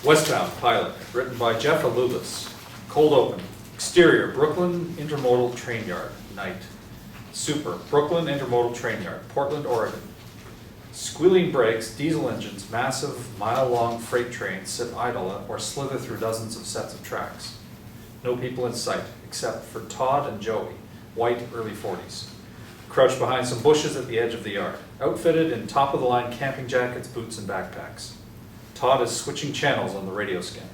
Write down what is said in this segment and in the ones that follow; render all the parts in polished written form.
Westbound pilot, written by Jeff Alulis. Cold open. Exterior, Brooklyn Intermodal Train Yard, night. Super, Brooklyn Intermodal Train Yard, Portland, Oregon. Squealing brakes, diesel engines, massive, mile-long freight trains sit idle or slither through dozens of sets of tracks. No people in sight, except for Todd and Joey, white, early 40s. Crouched behind some bushes at the edge of the yard, outfitted in top-of-the-line camping jackets, boots, and backpacks. Todd is switching channels on the radio scanner.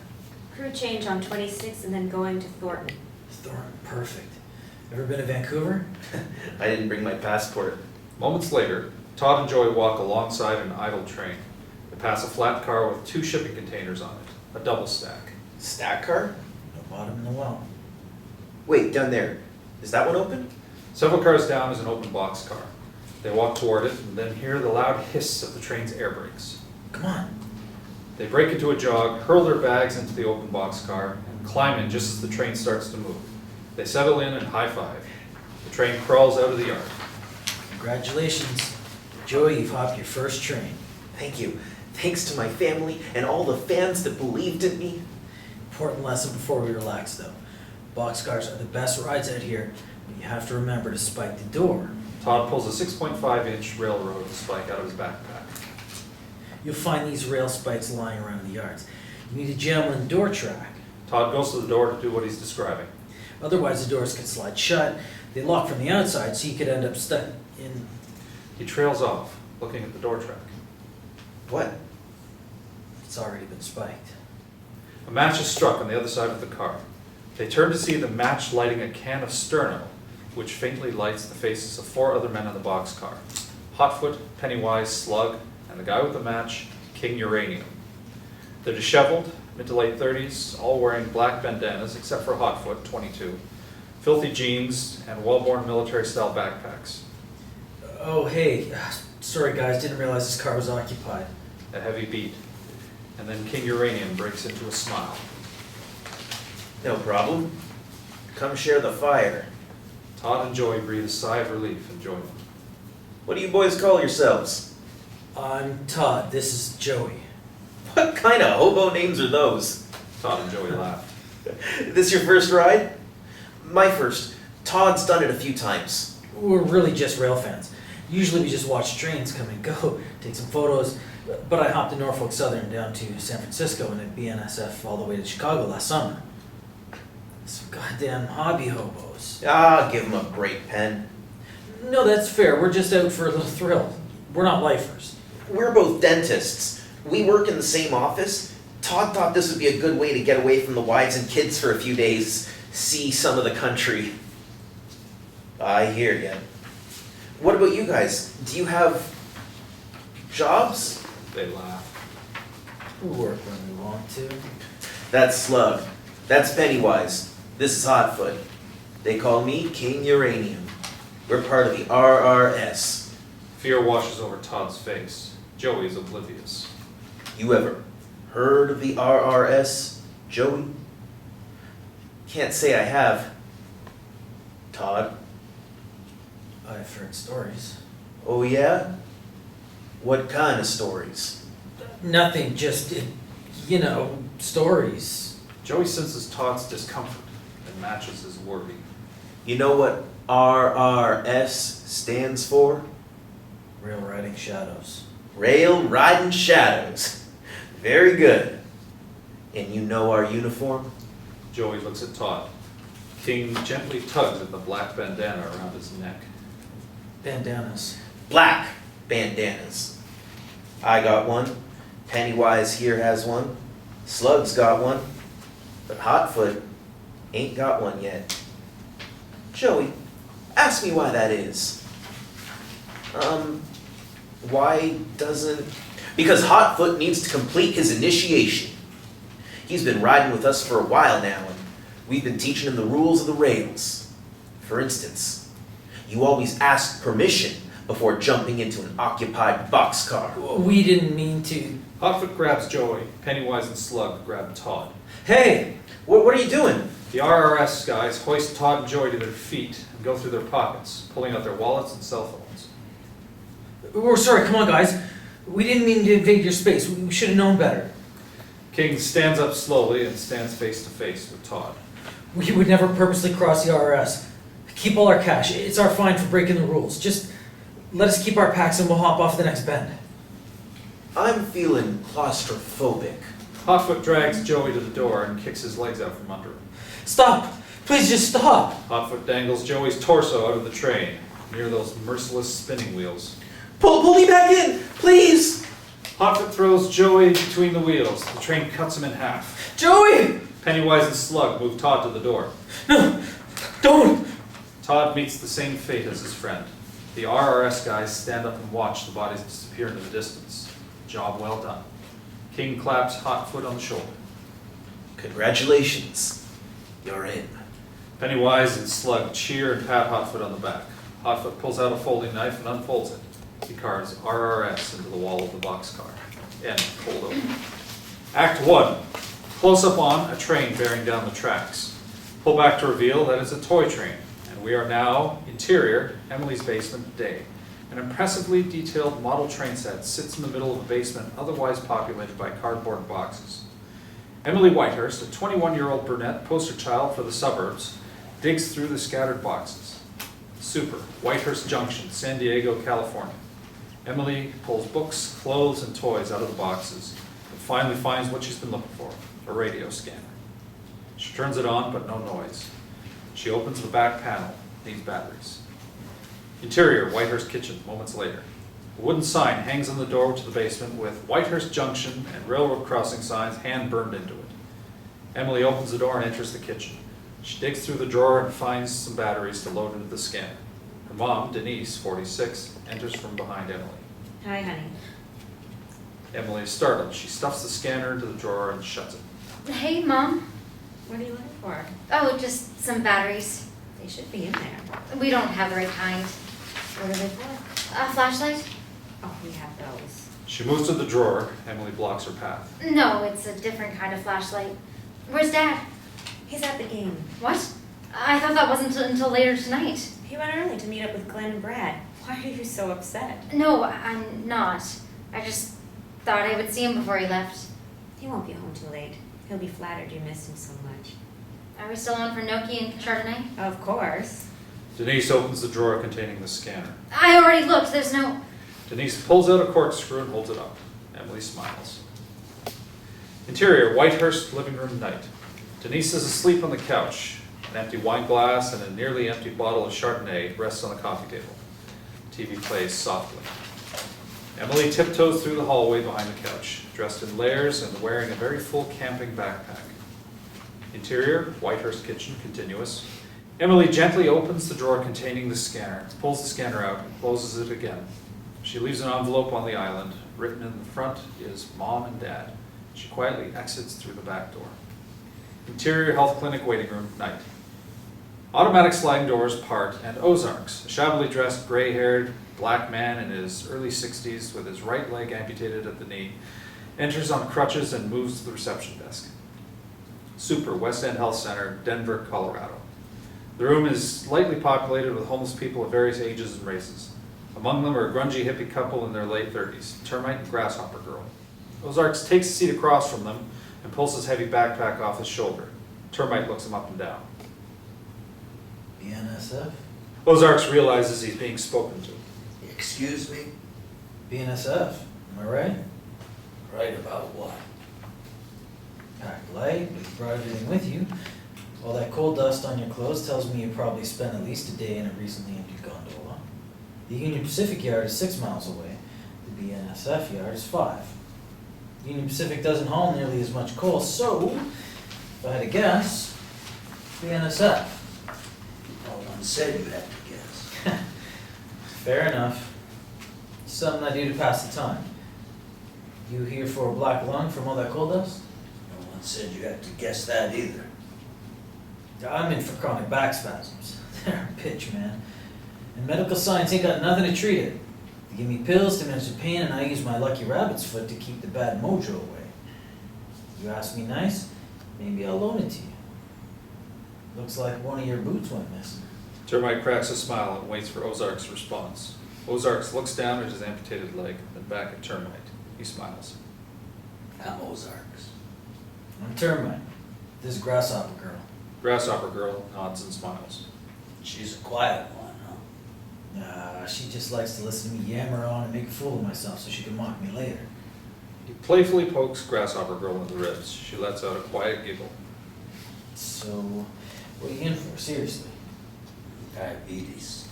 Crew change on 26 and then going to Thornton. Thornton, perfect. Ever been to Vancouver? I didn't bring my passport. Moments later, Todd and Joey walk alongside an idle train. They pass a flat car with 2 shipping containers on it, a double stack. Stack car? No bottom in the well. Wait, down there. Is that one open? Several cars down is an open boxcar. They walk toward it and then hear the loud hiss of the train's air brakes. Come on. They break into a jog, hurl their bags into the open boxcar, and climb in just as the train starts to move. They settle in and high-five. The train crawls out of the yard. Congratulations. Joey, you've hopped your first train. Thank you. Thanks to my family and all the fans that believed in me. Important lesson before we relax, though. Boxcars are the best rides out here, but you have to remember to spike the door. Todd pulls a 6.5-inch railroad spike out of his backpack. You'll find these rail spikes lying around the yards. You need to jam on the door track. Todd goes to the door to do what he's describing. Otherwise, the doors could slide shut. They lock from the outside, so you could end up stuck in... He trails off, looking at the door track. What? It's already been spiked. A match is struck on the other side of the car. They turn to see the match lighting a can of Sterno, which faintly lights the faces of 4 other men in the boxcar. Hotfoot, Pennywise, Slug, and the guy with the match, King Uranium. They're disheveled, mid to late 30s, all wearing black bandanas except for Hotfoot, 22, filthy jeans, and well-worn military-style backpacks. Oh, hey. Sorry, guys. Didn't realize this car was occupied. A heavy beat, and then King Uranium breaks into a smile. No problem. Come share the fire. Todd and Joey breathe a sigh of relief and join them. What do you boys call yourselves? I'm Todd. This is Joey. What kind of hobo names are those? Todd and Joey laugh. This your first ride? My first. Todd's done it a few times. We're really just rail fans. Usually we just watch trains come and go, take some photos, but I hopped to Norfolk Southern down to San Francisco and then BNSF all the way to Chicago last summer. Some goddamn hobby hobos. Ah, give him a break, Penn. No, that's fair. We're just out for a little thrill. We're not lifers. We're both dentists. We work in the same office. Todd thought this would be a good way to get away from the wives and kids for a few days, see some of the country. I hear ya. What about you guys? Do you have jobs? They laugh. We work when we want to. That's Slug. That's Pennywise. This is Hotfoot. They call me King Uranium. We're part of the RRS. Fear washes over Todd's face. Joey is oblivious. You ever heard of the RRS, Joey? Can't say I have. Todd? I've heard stories. Oh yeah? What kind of stories? Nothing, just, stories. Joey senses Todd's discomfort and matches his worry. You know what RRS stands for? Rail riding shadows. Rail Riding Shadows. Very good. And you know our uniform? Joey looks at Todd. King gently tugs at the black bandana around his neck. Bandanas. Black bandanas. I got one. Pennywise here has one. Slug's got one. But Hotfoot ain't got one yet. Joey, ask me why that is. Why doesn't... Because Hotfoot needs to complete his initiation. He's been riding with us for a while now, and we've been teaching him the rules of the rails. For instance, you always ask permission before jumping into an occupied boxcar. We didn't mean to. Hotfoot grabs Joey. Pennywise and Slug grab Todd. Hey! What are you doing? The RRS guys hoist Todd and Joey to their feet and go through their pockets, pulling out their wallets and cell phones. We're sorry, come on guys. We didn't mean to invade your space. We should have known better. King stands up slowly and stands face to face with Todd. We would never purposely cross the RRS. Keep all our cash. It's our fine for breaking the rules. Just let us keep our packs and we'll hop off the next bend. I'm feeling claustrophobic. Hotfoot drags Joey to the door and kicks his legs out from under him. Stop! Please just stop! Hotfoot dangles Joey's torso out of the train, near those merciless spinning wheels. Pull me back in, please! Hotfoot throws Joey between the wheels. The train cuts him in half. Joey! Pennywise and Slug move Todd to the door. No! Don't! Todd meets the same fate as his friend. The RRS guys stand up and watch the bodies disappear into the distance. Job well done. King claps Hotfoot on the shoulder. Congratulations. You're in. Pennywise and Slug cheer and pat Hotfoot on the back. Hotfoot pulls out a folding knife and unfolds it. He carves RRS into the wall of the boxcar. End. Cold open. Act 1. Close up on a train bearing down the tracks. Pull back to reveal that it's a toy train. And we are now, interior, Emily's basement, day. An impressively detailed model train set sits in the middle of a basement otherwise populated by cardboard boxes. Emily Whitehurst, a 21-year-old brunette poster child for the suburbs, digs through the scattered boxes. Super, Whitehurst Junction, San Diego, California. Emily pulls books, clothes, and toys out of the boxes, and finally finds what she's been looking for, a radio scanner. She turns it on, but no noise. She opens the back panel, needs batteries. Interior, Whitehurst kitchen, moments later. A wooden sign hangs on the door to the basement with Whitehurst Junction and railroad crossing signs hand burned into it. Emily opens the door and enters the kitchen. She digs through the drawer and finds some batteries to load into the scanner. Her mom, Denise, 46, enters from behind Emily. Hi, honey. Emily is startled. She stuffs the scanner into the drawer and shuts it. Hey, Mom. What are you looking for? Oh, just some batteries. They should be in there. We don't have the right kind. What are they for? A flashlight? Oh, we have those. She moves to the drawer. Emily blocks her path. No, it's a different kind of flashlight. Where's Dad? He's at the game. What? I thought that wasn't until later tonight. He went early to meet up with Glenn and Brad. Why are you so upset? No, I'm not. I just thought I would see him before he left. He won't be home too late. He'll be flattered you missed him so much. Are we still on for gnocchi and Chardonnay? Of course. Denise opens the drawer containing the scanner. I already looked. There's no... Denise pulls out a corkscrew and holds it up. Emily smiles. Interior, Whitehurst living room night. Denise is asleep on the couch. An empty wine glass and a nearly empty bottle of Chardonnay rests on the coffee table. TV plays softly. Emily tiptoes through the hallway behind the couch, dressed in layers and wearing a very full camping backpack. Interior, Whitehurst kitchen, continuous. Emily gently opens the drawer containing the scanner, pulls the scanner out, and closes it again. She leaves an envelope on the island. Written in the front is Mom and Dad. She quietly exits through the back door. Interior health clinic waiting room, night. Automatic sliding doors part, and Ozarks, a shabbily dressed, gray-haired black man in his early 60s with his right leg amputated at the knee, enters on crutches and moves to the reception desk. Super, West End Health Center, Denver, Colorado. The room is lightly populated with homeless people of various ages and races. Among them are a grungy hippie couple in their late 30s, Termite and Grasshopper Girl. Ozarks takes a seat across from them and pulls his heavy backpack off his shoulder. Termite looks him up and down. BNSF? Ozarks realizes he's being spoken to. Excuse me? BNSF, am I right? Right about what? Packed light, but you brought everything with you. All that coal dust on your clothes tells me you probably spent at least a day in a recently emptied gondola. The Union Pacific yard is 6 miles away. The BNSF yard is 5. Union Pacific doesn't haul nearly as much coal, so if I had to guess, BNSF. No one said you had to guess. Fair enough. Something I do to pass the time. You here for a black lung from all that coal dust? No one said you had to guess that either. I'm in for chronic back spasms. They're a bitch, man. And medical science ain't got nothing to treat it. They give me pills to manage the pain, and I use my lucky rabbit's foot to keep the bad mojo away. You ask me nice, maybe I'll loan it to you. Looks like one of your boots went missing. Termite cracks a smile and waits for Ozark's response. Ozarks looks down at his amputated leg, then back at Termite. He smiles. I'm Ozarks. I'm Termite. This is Grasshopper Girl. Grasshopper Girl nods and smiles. She's a quiet one, huh? She just likes to listen to me yammer on and make a fool of myself so she can mock me later. He playfully pokes Grasshopper Girl in the ribs. She lets out a quiet giggle. So, what are you in for, seriously? Diabetes.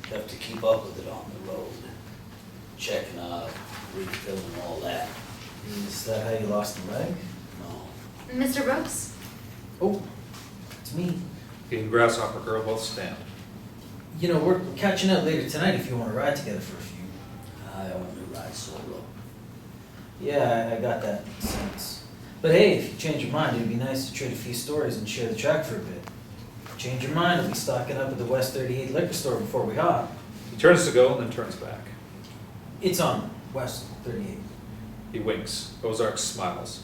Have to keep up with it on the road. Checking out, refilling, all that. Is that how you lost the leg? No. Mr. Brooks? Oh, it's me. He and Grasshopper Girl both stand. You know, we're catching up later tonight if you want to ride together for a few. I only ride solo. Yeah, I got that sense. But hey, if you change your mind, it'd be nice to trade a few stories and share the track for a bit. Change your mind, we'll be stocking up at the West 38 liquor store before we hop. He turns to go and then turns back. It's on West 38. He winks. Ozark smiles.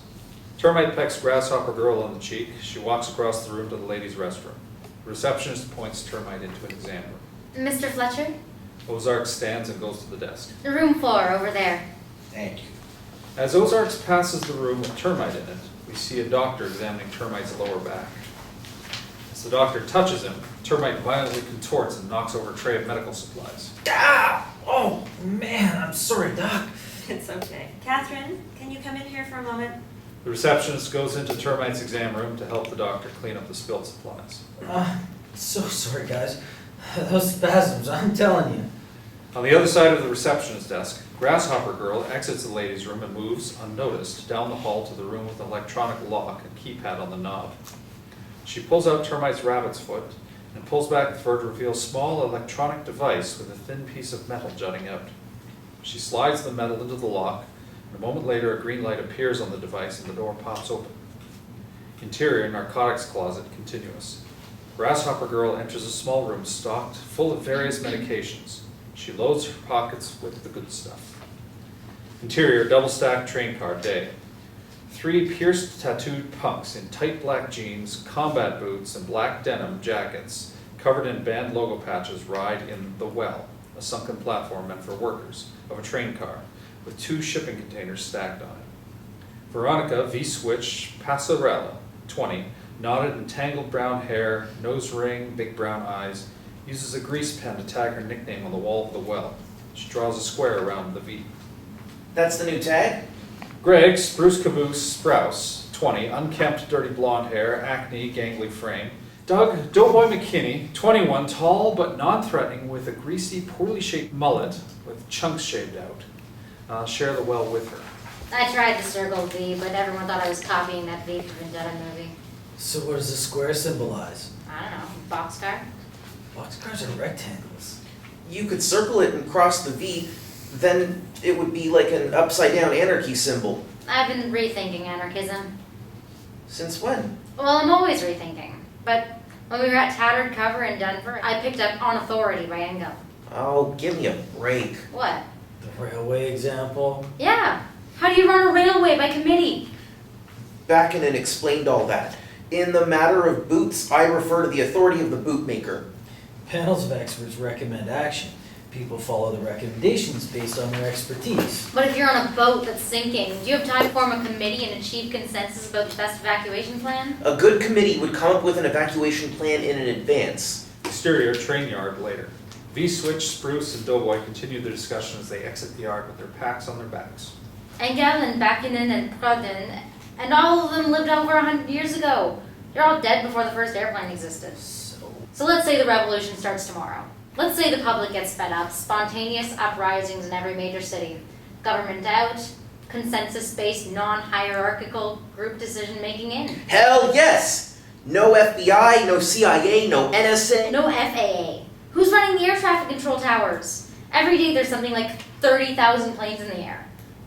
Termite pecks Grasshopper Girl on the cheek. She walks across the room to the ladies' restroom. The receptionist points Termite into an exam room. Mr. Fletcher? Ozark stands and goes to the desk. Room 4, over there. Thank you. As Ozark passes the room with Termite in it, we see a doctor examining Termite's lower back. As the doctor touches him, Termite violently contorts and knocks over a tray of medical supplies. Ah! Oh, man, I'm sorry, Doc. It's okay. Catherine, can you come in here for a moment? The receptionist goes into Termite's exam room to help the doctor clean up the spilled supplies. So sorry, guys. Those spasms, I'm telling you. On the other side of the receptionist's desk, Grasshopper Girl exits the ladies' room and moves, unnoticed, down the hall to the room with an electronic lock and keypad on the knob. She pulls out Termite's rabbit's foot and pulls back the fur to reveal a small electronic device with a thin piece of metal jutting out. She slides the metal into the lock, and a moment later a green light appears on the device and the door pops open. Interior narcotics closet continuous. Grasshopper Girl enters a small room stocked full of various medications. She loads her pockets with the good stuff. Interior double-stacked train car day. 3 pierced tattooed punks in tight black jeans, combat boots, and black denim jackets covered in band logo patches ride in the Well, a sunken platform meant for workers, of a train car, with 2 shipping containers stacked on it. Veronica V-Switch Passarella, 20, knotted and tangled brown hair, nose ring, big brown eyes, uses a grease pen to tag her nickname on the wall of the Well. She draws a square around the V. That's the new tag? Greg Spruce Caboose Sprouse, 20, unkempt, dirty blonde hair, acne, gangly frame. Doug Doughboy McKinney, 21, tall but non-threatening with a greasy, poorly shaped mullet with chunks shaved out. Share the Well with her. I tried the circle V, but everyone thought I was copying that V from Vendetta movie. So what does the square symbolize? I don't know, boxcar? Boxcars are rectangles. You could circle it and cross the V, then it would be like an upside-down anarchy symbol. I've been rethinking anarchism. Since when? Well, I'm always rethinking. But when we were at Tattered Cover in Denver, I picked up On Authority by Engel. Oh, give me a break. What? The railway example. Yeah. How do you run a railway by committee? Bakken and explained all that. In the matter of boots, I refer to the authority of the bootmaker. Panels of experts recommend action. People follow the recommendations based on their expertise. But if you're on a boat that's sinking, do you have time to form a committee and achieve consensus about the best evacuation plan? A good committee would come up with an evacuation plan in advance. Exterior train yard later. V-Switch, Spruce, and Doughboy continue their discussion as they exit the yard with their packs on their backs. Engel and Bakunin and Prudden, and all of them lived over 100 years ago. They're all dead before the first airplane existed. So let's say the revolution starts tomorrow. Let's say the public gets fed up, spontaneous uprisings in every major city. Government out, consensus-based, non-hierarchical group decision-making in. Hell yes! No FBI, no CIA, no NSA. No FAA. Who's running the air traffic control towers? Every day there's something like 30,000 planes in the air.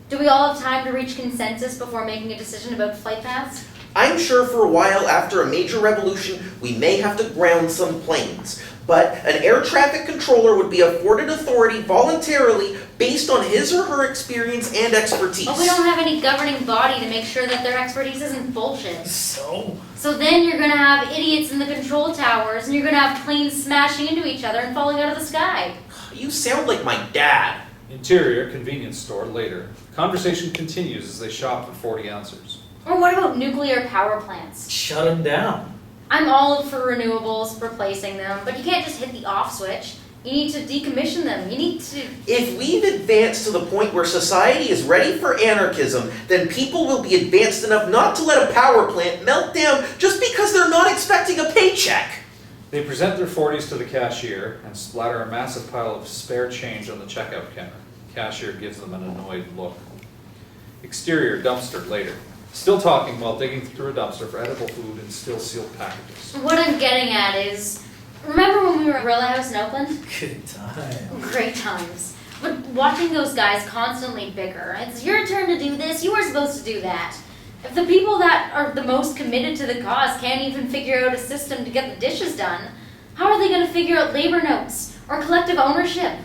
Do we all have time to reach consensus before making a decision about flight paths? I'm sure for a while after a major revolution, we may have to ground some planes. But an air traffic controller would be afforded authority voluntarily based on his or her experience and expertise. But we don't have any governing body to make sure that their expertise isn't bullshit. So then you're gonna have idiots in the control towers, and you're gonna have planes smashing into each other and falling out of the sky. You sound like my dad. Interior convenience store later. Conversation continues as they shop for 40 ounces. Or what about nuclear power plants? Shut them down. I'm all for renewables, replacing them, but you can't just hit the off switch. You need to decommission them. You need to... If we've advanced to the point where society is ready for anarchism, then people will be advanced enough not to let a power plant melt down just because they're not expecting a paycheck. They present their 40s to the cashier and splatter a massive pile of spare change on the checkout counter. The cashier gives them an annoyed look. Exterior dumpster later. Still talking while digging through a dumpster for edible food in still sealed packages. What I'm getting at is, remember when we were at Gorilla House in Oakland? Good time. Great times. But watching those guys constantly bicker, it's your turn to do this, you were supposed to do that. If the people that are the most committed to the cause can't even figure out a system to get the dishes done, how are they going to figure out labor notes or collective ownership?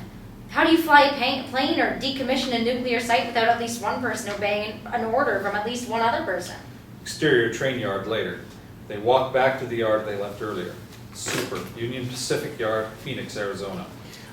How do you fly a plane or decommission a nuclear site without at least one person obeying an order from at least one other person? Exterior train yard later. They walk back to the yard they left earlier. Super, Union Pacific Yard, Phoenix, Arizona.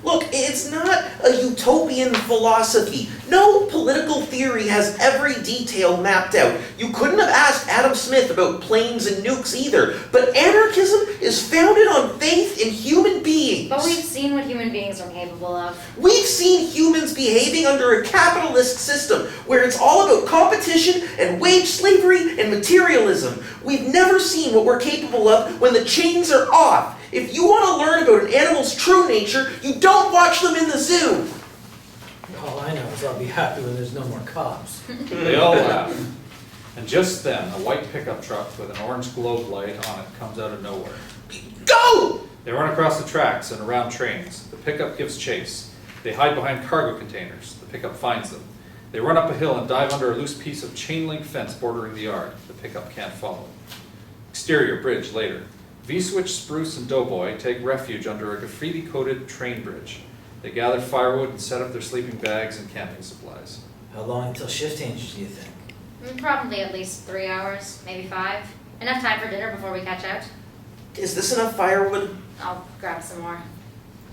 Look, it's not a utopian philosophy. No political theory has every detail mapped out. You couldn't have asked Adam Smith about planes and nukes either. But anarchism is founded on faith in human beings. But we've seen what human beings are capable of. We've seen humans behaving under a capitalist system where it's all about competition and wage slavery and materialism. We've never seen what we're capable of when the chains are off. If you want to learn about an animal's true nature, you don't watch them in the zoo. All I know is I'll be happy when there's no more cops. They all laugh. And just then, a white pickup truck with an orange globe light on it comes out of nowhere. Go! They run across the tracks and around trains. The pickup gives chase. They hide behind cargo containers. The pickup finds them. They run up a hill and dive under a loose piece of chain link fence bordering the yard. The pickup can't follow. Exterior bridge later. V-Switch, Spruce, and Doughboy take refuge under a graffiti-coated train bridge. They gather firewood and set up their sleeping bags and camping supplies. How long until shift changes, do you think? Probably at least 3 hours, maybe 5. Enough time for dinner before we catch out. Is this enough firewood? I'll grab some more.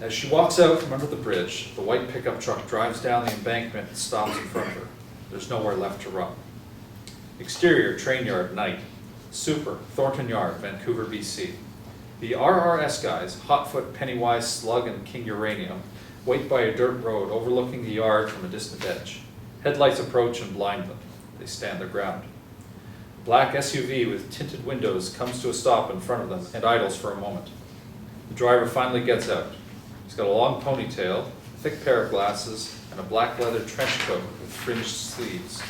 As she walks out from under the bridge, the white pickup truck drives down the embankment and stops in front of her. There's nowhere left to run. Exterior train yard night. Super, Thornton Yard, Vancouver, BC. The RRS guys, Hotfoot, Pennywise, Slug, and King Uranium, wait by a dirt road overlooking the yard from a distant edge. Headlights approach and blind them. They stand their ground. A black SUV with tinted windows comes to a stop in front of them and idles for a moment. The driver finally gets out. He's got a long ponytail, a thick pair of glasses, and a black leather trench coat with fringed sleeves.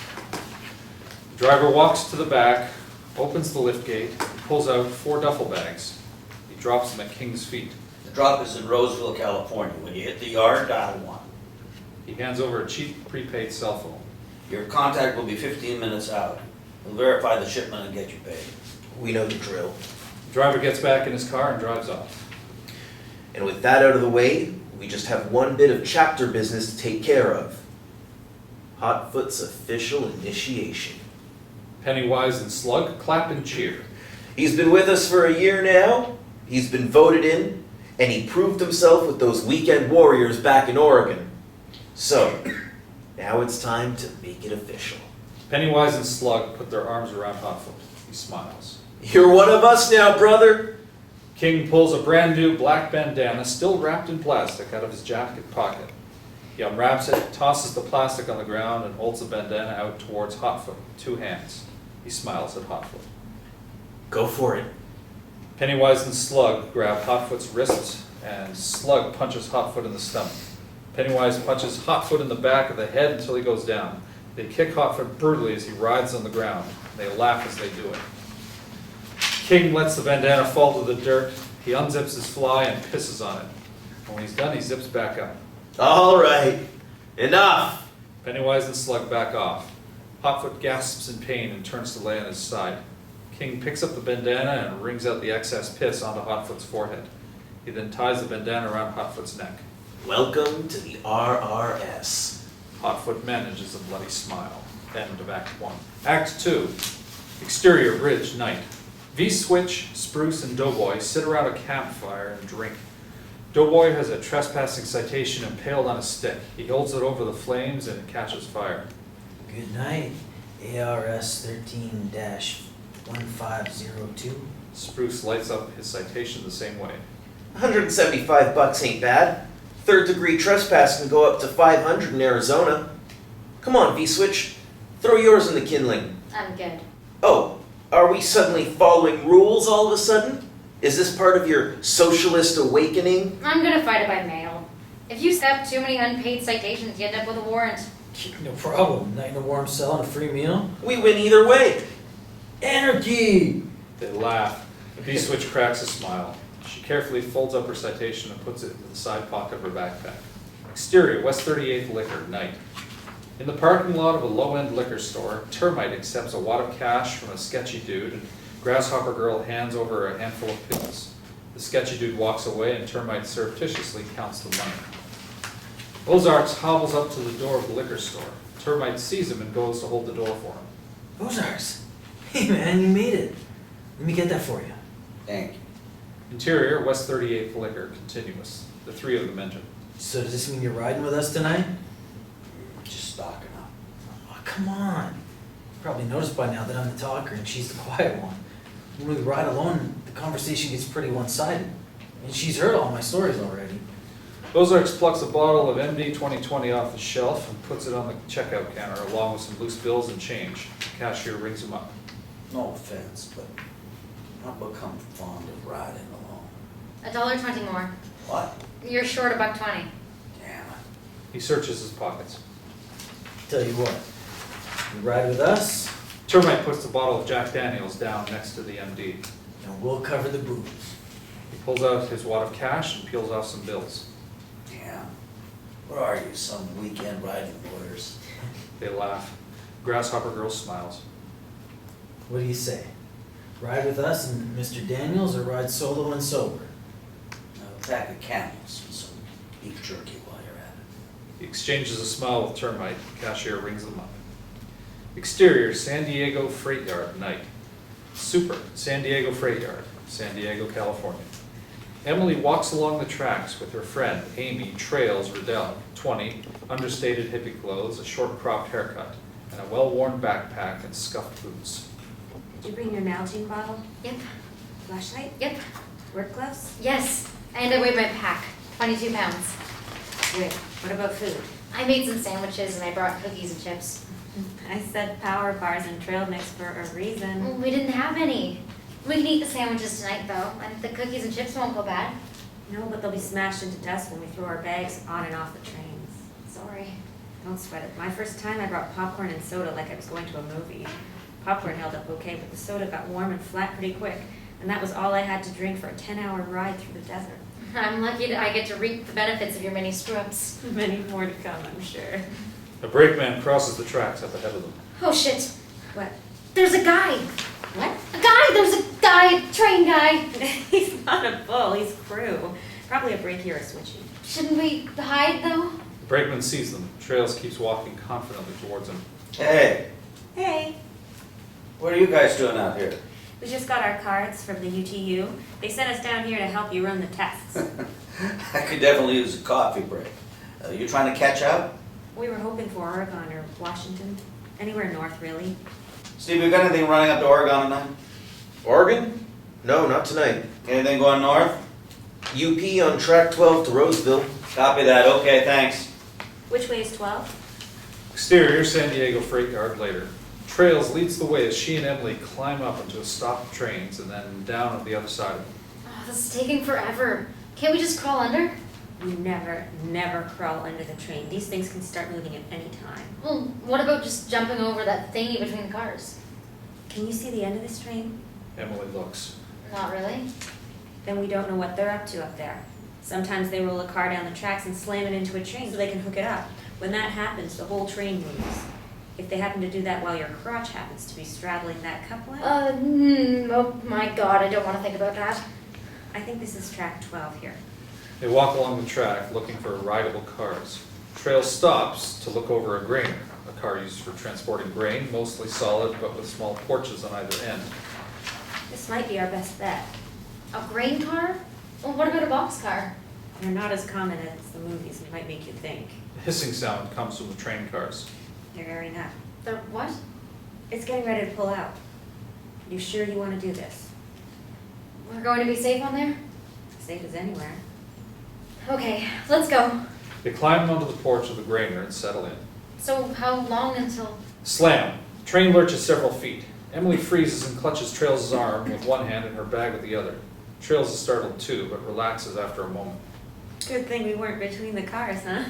The driver walks to the back, opens the liftgate, and pulls out 4 duffel bags. He drops them at King's feet. The drop is in Roseville, California. When you hit the yard, dial 1. He hands over a cheap prepaid cell phone. Your contact will be 15 minutes out. We'll verify the shipment and get you paid. We know the drill. The driver gets back in his car and drives off. And with that out of the way, we just have one bit of chapter business to take care of. Hotfoot's official initiation. Pennywise and Slug clap and cheer. He's been with us for a year now. He's been voted in, and he proved himself with those weekend warriors back in Oregon. So, now it's time to make it official. Pennywise and Slug put their arms around Hotfoot. He smiles. You're one of us now, brother. King pulls a brand new black bandana, still wrapped in plastic, out of his jacket pocket. He unwraps it, tosses the plastic on the ground, and holds the bandana out towards Hotfoot with 2 hands. He smiles at Hotfoot. Go for it. Pennywise and Slug grab Hotfoot's wrists, and Slug punches Hotfoot in the stomach. Pennywise punches Hotfoot in the back of the head until he goes down. They kick Hotfoot brutally as he writhes on the ground. They laugh as they do it. King lets the bandana fall to the dirt. He unzips his fly and pisses on it. When he's done, he zips back up. All right. Enough. Pennywise and Slug back off. Hotfoot gasps in pain and turns to lay on his side. King picks up the bandana and wrings out the excess piss onto Hotfoot's forehead. He then ties the bandana around Hotfoot's neck. Welcome to the RRS. Hotfoot manages a bloody smile. End of Act 1. Act 2. Exterior bridge, night. V-Switch, Spruce, and Doughboy sit around a campfire and drink. Doughboy has a trespassing citation impaled on a stick. He holds it over the flames and it catches fire. Good night. ARS 13-1502. Spruce lights up his citation the same way. $175 ain't bad. Third-degree trespass can go up to $500 in Arizona. Come on, V-Switch. Throw yours in the kindling. I'm good. Oh, are we suddenly following rules all of a sudden? Is this part of your socialist awakening? I'm gonna fight it by mail. If you step too many unpaid citations, you end up with a warrant. No problem. Night in a warm cell and a free meal. We win either way. Anarchy! They laugh. V-Switch cracks a smile. She carefully folds up her citation and puts it into the side pocket of her backpack. Exterior, West 38th Liquor, night. In the parking lot of a low-end liquor store, Termite accepts a wad of cash from a sketchy dude, and Grasshopper Girl hands over a handful of pills. The sketchy dude walks away, and Termite surreptitiously counts the money. Ozarks hobbles up to the door of the liquor store. Termite sees him and goes to hold the door for him. Ozarks! Hey man, you made it. Let me get that for you. Thank you. Interior, West 38th Liquor, continuous. The three of them enter. So does this mean you're riding with us tonight? Just stocking up. Oh, come on. You probably noticed by now that I'm the talker and she's the quiet one. When we ride alone, the conversation gets pretty one-sided. And she's heard all my stories already. Ozarks plucks a bottle of MD 2020 off the shelf and puts it on the checkout counter along with some loose bills and change. The cashier rings him up. No offense, but I've become fond of riding alone. $1.20 more. What? You're short $1.20. Damn it. He searches his pockets. Tell you what, you ride with us, Termite puts the bottle of Jack Daniels down next to the MD. and we'll cover the booze. He pulls out his wad of cash and peels off some bills. Damn. Where are you, some weekend riding boys? They laugh. Grasshopper Girl smiles. What do you say? Ride with us and Mr. Daniels, or ride solo and sober? A pack of camels and some beef jerky while you're at it. He exchanges a smile with Termite. The cashier rings them up. Exterior, San Diego Freight Yard, night. Super, San Diego Freight Yard, San Diego, California. Emily walks along the tracks with her friend, Amy Trails Riddell, 20, understated hippie clothes, a short cropped haircut, and a well-worn backpack and scuffed boots. Did you bring your Nalgene bottle? Yep. Flashlight? Yep. Work gloves? Yes. And I weighed my pack. 22 pounds. Good. What about food? I made some sandwiches and I brought cookies and chips. I said power bars and trail mix for a reason. We didn't have any. We can eat the sandwiches tonight though, and the cookies and chips won't go bad. No, but they'll be smashed into dust when we throw our bags on and off the trains. Sorry. Don't sweat it. My first time I brought popcorn and soda like I was going to a movie. Popcorn held up okay, but the soda got warm and flat pretty quick. And that was all I had to drink for a 10-hour ride through the desert. I'm lucky that I get to reap the benefits of your mini scrubs. Many more to come, I'm sure. A brakeman crosses the tracks up ahead of them. Oh shit. What? There's a guy. What? A guy! There's a guy! Train guy! He's not a bull, he's crew. Probably a brakie or a switchy. Shouldn't we hide though? The brakeman sees them. Trails keeps walking confidently towards him. Hey, Hey, what are you guys doing out here? we just got our cards from the UTU. They sent us down here to help you run the tests. I could definitely use a coffee break. You trying to catch up? We were hoping for Oregon or Washington. Anywhere north, really. Steve, you got anything running up to Oregon tonight? Oregon? No, not tonight. Anything going north? UP on track 12 to Roseville. Copy that. Okay, thanks. Which way is 12? Exterior, San Diego Freight Yard later. Trails leads the way as she and Emily climb up into a stop of trains and then down on the other side of them. Oh, this is taking forever. Can't we just crawl under? We never crawl under the train. These things can start moving at any time. Well, what about just jumping over that thingy between the cars? Can you see the end of this train? Emily looks. Not really. Then we don't know what they're up to up there. Sometimes they roll a car down the tracks and slam it into a train so they can hook it up. When that happens, the whole train moves. If they happen to do that while your crotch happens to be straddling that coupling, Oh my god, I don't want to think about that. I think this is track 12 here. They walk along the track looking for rideable cars. Trail stops to look over a grainer, a car used for transporting grain, mostly solid but with small porches on either end. This might be our best bet. A grain car? Well, what about a box car? They're not as common as the movies might make you think. A hissing sound comes from the train cars. They're airing up. The what? It's getting ready to pull out. You sure you want to do this? We're going to be safe on there? Safe as anywhere. Okay, let's go. They climb onto the porch of the grainer and settle in. So how long until... Slam. Train lurches several feet. Emily freezes and clutches Trails' arm with one hand and her bag with the other. Trails is startled too, but relaxes after a moment. Good thing we weren't between the cars, huh?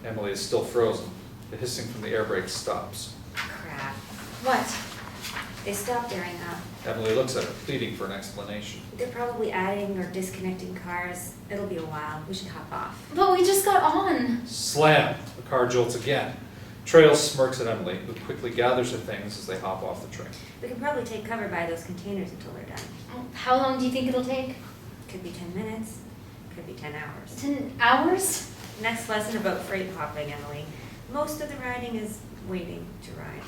Emily is still frozen. The hissing from the air brake stops. Crap. What? They stopped during up. Emily looks at her, pleading for an explanation. They're probably adding or disconnecting cars. It'll be a while. We should hop off. But we just got on. Slam! The car jolts again. Trails smirks at Emily, who quickly gathers her things as they hop off the train. We can probably take cover by those containers until they're done. How long do you think it'll take? Could be 10 minutes. Could be 10 hours. 10 hours? Next lesson about freight hopping, Emily. Most of the riding is waiting to ride.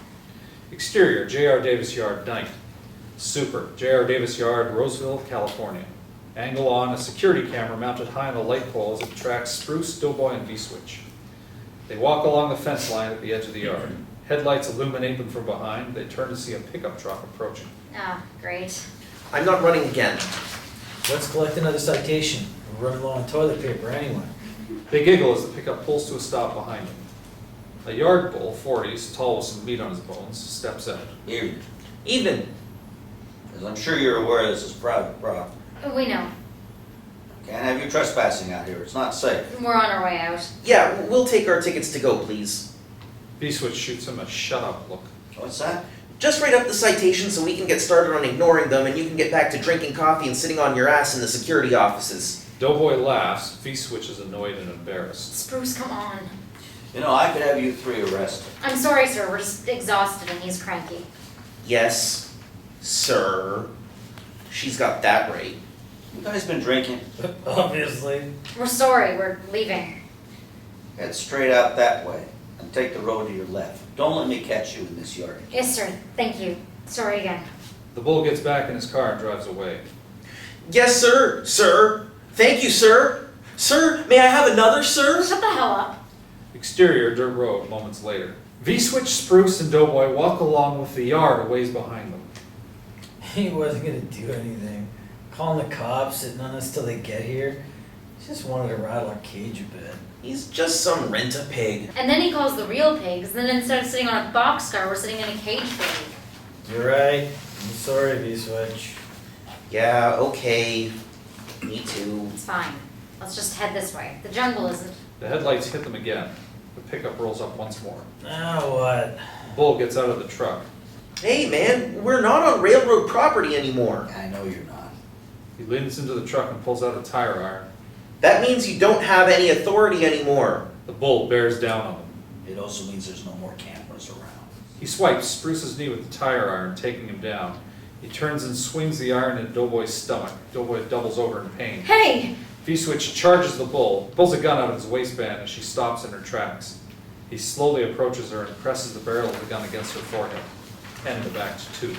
Exterior, J.R. Davis Yard, night. Super, J.R. Davis Yard, Roseville, California. Angle on, a security camera mounted high on a light pole as it tracks Spruce, Doughboy, and V-Switch. They walk along the fence line at the edge of the yard. Headlights illuminate them from behind. They turn to see a pickup truck approaching. Ah, great. I'm not running again. Let's collect another citation. We're running low on toilet paper anyway. They giggle as the pickup pulls to a stop behind them. A yard bull, 40s, tall with some meat on his bones, steps out. Evening. Evening. As I'm sure you're aware, this is private property. We know. Can't have you trespassing out here. It's not safe. We're on our way out. Yeah, we'll take our tickets to go, please. V-Switch shoots him a shut-up look. What's that? Just write up the citation so we can get started on ignoring them and you can get back to drinking coffee and sitting on your ass in the security offices. Doughboy laughs. V-Switch is annoyed and embarrassed. Spruce, come on. You know, I could have you three arrested. I'm sorry, sir. We're just exhausted and he's cranky. Yes, sir. She's got that right. You guys been drinking? Obviously. We're sorry. We're leaving. Head straight out that way and take the road to your left. Don't let me catch you in this yard. Yes, sir. Thank you. Sorry again. The bull gets back in his car and drives away. Yes, sir, sir. Thank you, sir. Sir, may I have another, sir? Shut the hell up. Exterior, dirt road, moments later. V-Switch, Spruce, and Doughboy walk along with the yard a ways behind them. He wasn't gonna do anything. Calling the cops, sitting on us till they get here. He just wanted to rattle our cage a bit. He's just some rent-a-pig. And then he calls the real pigs, and then instead of sitting on a boxcar, we're sitting in a cage for a week. You're right. I'm sorry, V-Switch. Yeah, okay. Me too. It's fine. Let's just head this way. The jungle isn't. The headlights hit them again. The pickup rolls up once more. Now what? The bull gets out of the truck. Hey, man, we're not on railroad property anymore. I know you're not. He leans into the truck and pulls out a tire iron. That means you don't have any authority anymore. The bull bears down on them. It also means there's no more cameras around. He swipes Spruce's knee with the tire iron, taking him down. He turns and swings the iron at Doughboy's stomach. Doughboy doubles over in pain. Hey! V-Switch charges the bull, pulls a gun out of his waistband as she stops in her tracks. He slowly approaches her and presses the barrel of the gun against her forehead. And the back to 2.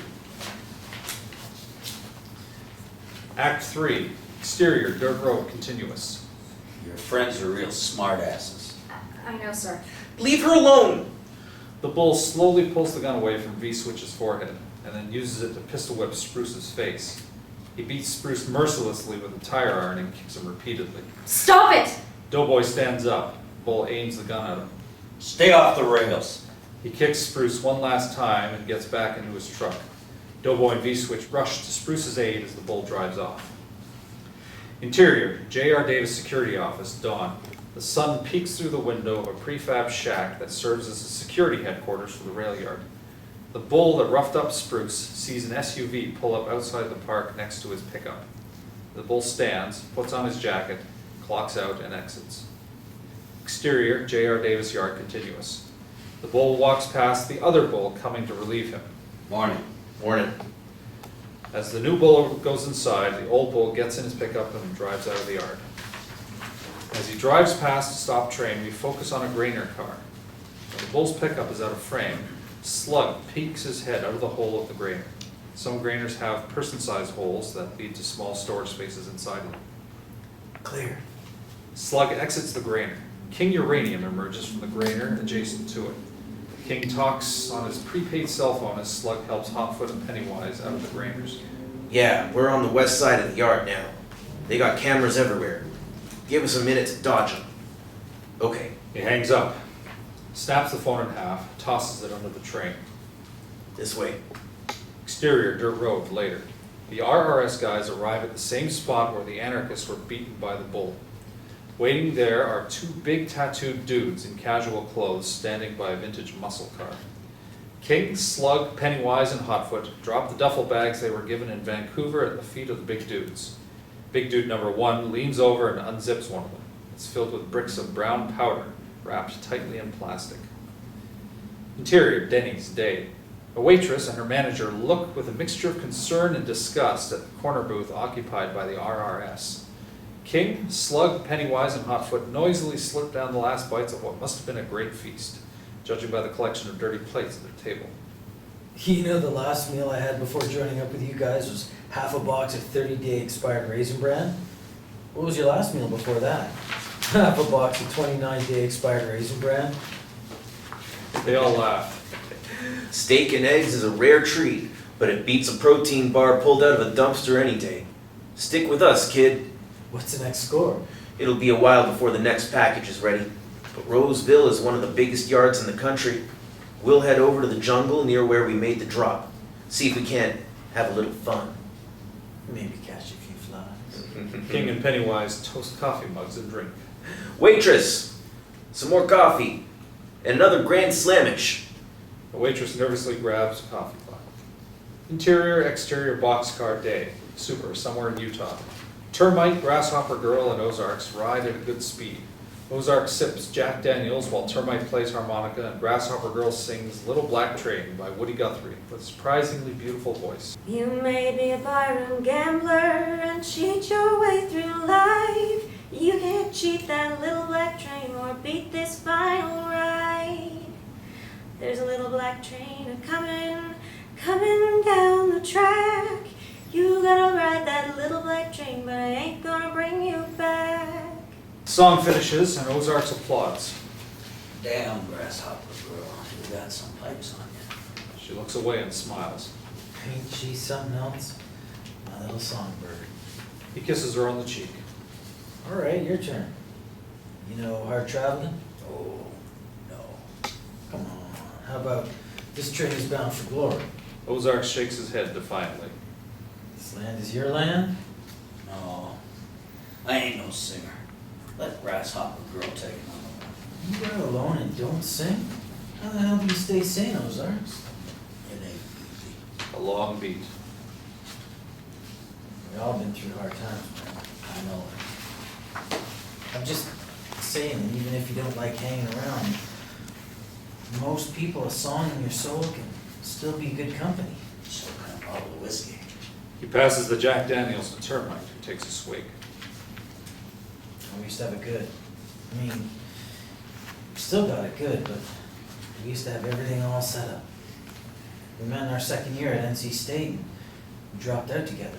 Act 3. Exterior, dirt road, continuous. Your friends are real smartasses. I know, sir. Leave her alone. The bull slowly pulls the gun away from V-Switch's forehead, and then uses it to pistol whip Spruce's face. He beats Spruce mercilessly with a tire iron and kicks him repeatedly. Stop it! Doughboy stands up. The bull aims the gun at him. Stay off the rails. He kicks Spruce one last time and gets back into his truck. Doughboy and V-Switch rush to Spruce's aid as the bull drives off. Interior, J.R. Davis Security Office, dawn. The sun peeks through the window of a prefab shack that serves as a security headquarters for the rail yard. The bull that roughed up Spruce sees an SUV pull up outside the park next to his pickup. The bull stands, puts on his jacket, clocks out, and exits. Exterior, J.R. Davis Yard, continuous. The bull walks past the other bull coming to relieve him. Morning. Morning. As the new bull goes inside, the old bull gets in his pickup and drives out of the yard. As he drives past a stopped train, we focus on a grainer car. When the bull's pickup is out of frame, Slug peeks his head out of the hole of the grainer. Some grainers have person-sized holes that lead to small storage spaces inside them. Clear. Slug exits the grainer. King Uranium emerges from the grainer adjacent to it. King talks on his prepaid cell phone as Slug helps Hotfoot and Pennywise out of the Grangers. Yeah, we're on the west side of the yard now. They got cameras everywhere. Give us a minute to dodge them. Okay. He hangs up, snaps the phone in half, tosses it under the train. This way. Exterior dirt road later. The RRS guys arrive at the same spot where the anarchists were beaten by the bull. Waiting there are two big tattooed dudes in casual clothes standing by a vintage muscle car. King, Slug, Pennywise, and Hotfoot drop the duffel bags they were given in Vancouver at the feet of the big dudes. Big dude number 1 leans over and unzips one of them. It's filled with bricks of brown powder, wrapped tightly in plastic. Interior, Denny's, day. A waitress and her manager look with a mixture of concern and disgust at the corner booth occupied by the RRS. King, Slug, Pennywise, and Hotfoot noisily slurp down the last bites of what must have been a great feast, judging by the collection of dirty plates at their table. You know, the last meal I had before joining up with you guys was half a box of 30-day expired Raisin Bran. What was your last meal before that? Half a box of 29-day expired Raisin Bran. They all laugh. Steak and eggs is a rare treat, but it beats a protein bar pulled out of a dumpster any day. Stick with us, kid. What's the next score? It'll be a while before the next package is ready. But Roseville is one of the biggest yards in the country. We'll head over to the jungle near where we made the drop. See if we can't have a little fun. Maybe catch a few flies. King and Pennywise toast coffee mugs and drink. Waitress! Some more coffee. And another Grand Slamish. The waitress nervously grabs a coffee pot. Interior, exterior boxcar day. Super, somewhere in Utah. Termite, Grasshopper Girl, and Ozarks ride at a good speed. Ozark sips Jack Daniels while Termite plays harmonica and Grasshopper Girl sings Little Black Train by Woody Guthrie with a surprisingly beautiful voice. You may be a barroom gambler and cheat your way through life. You can't cheat that little black train or beat this final ride. There's a little black train coming down the track. You gotta ride that little black train, but I ain't gonna bring you back. Song finishes and Ozarks applauds. Damn, Grasshopper Girl, you got some pipes on you. She looks away and smiles. Ain't she something else? My little songbird. He kisses her on the cheek. All right, your turn. You know hard traveling? Oh, no. Come on. How about this train is bound for glory? Ozark shakes his head defiantly. This land is your land? No, I ain't no singer. Let Grasshopper Girl take another one. You go alone and don't sing? How the hell do you stay sane, Ozarks? It ain't easy. A long beat. We've all been through hard times, man. I know it. I'm just saying, even if you don't like hanging around, most people, a song in your soul can still be good company. So can a bottle of whiskey. He passes the Jack Daniels to Termite, who takes a swig. We used to have it good. I mean, we still got it good, but we used to have everything all set up. We met in our second year at NC State and we dropped out together.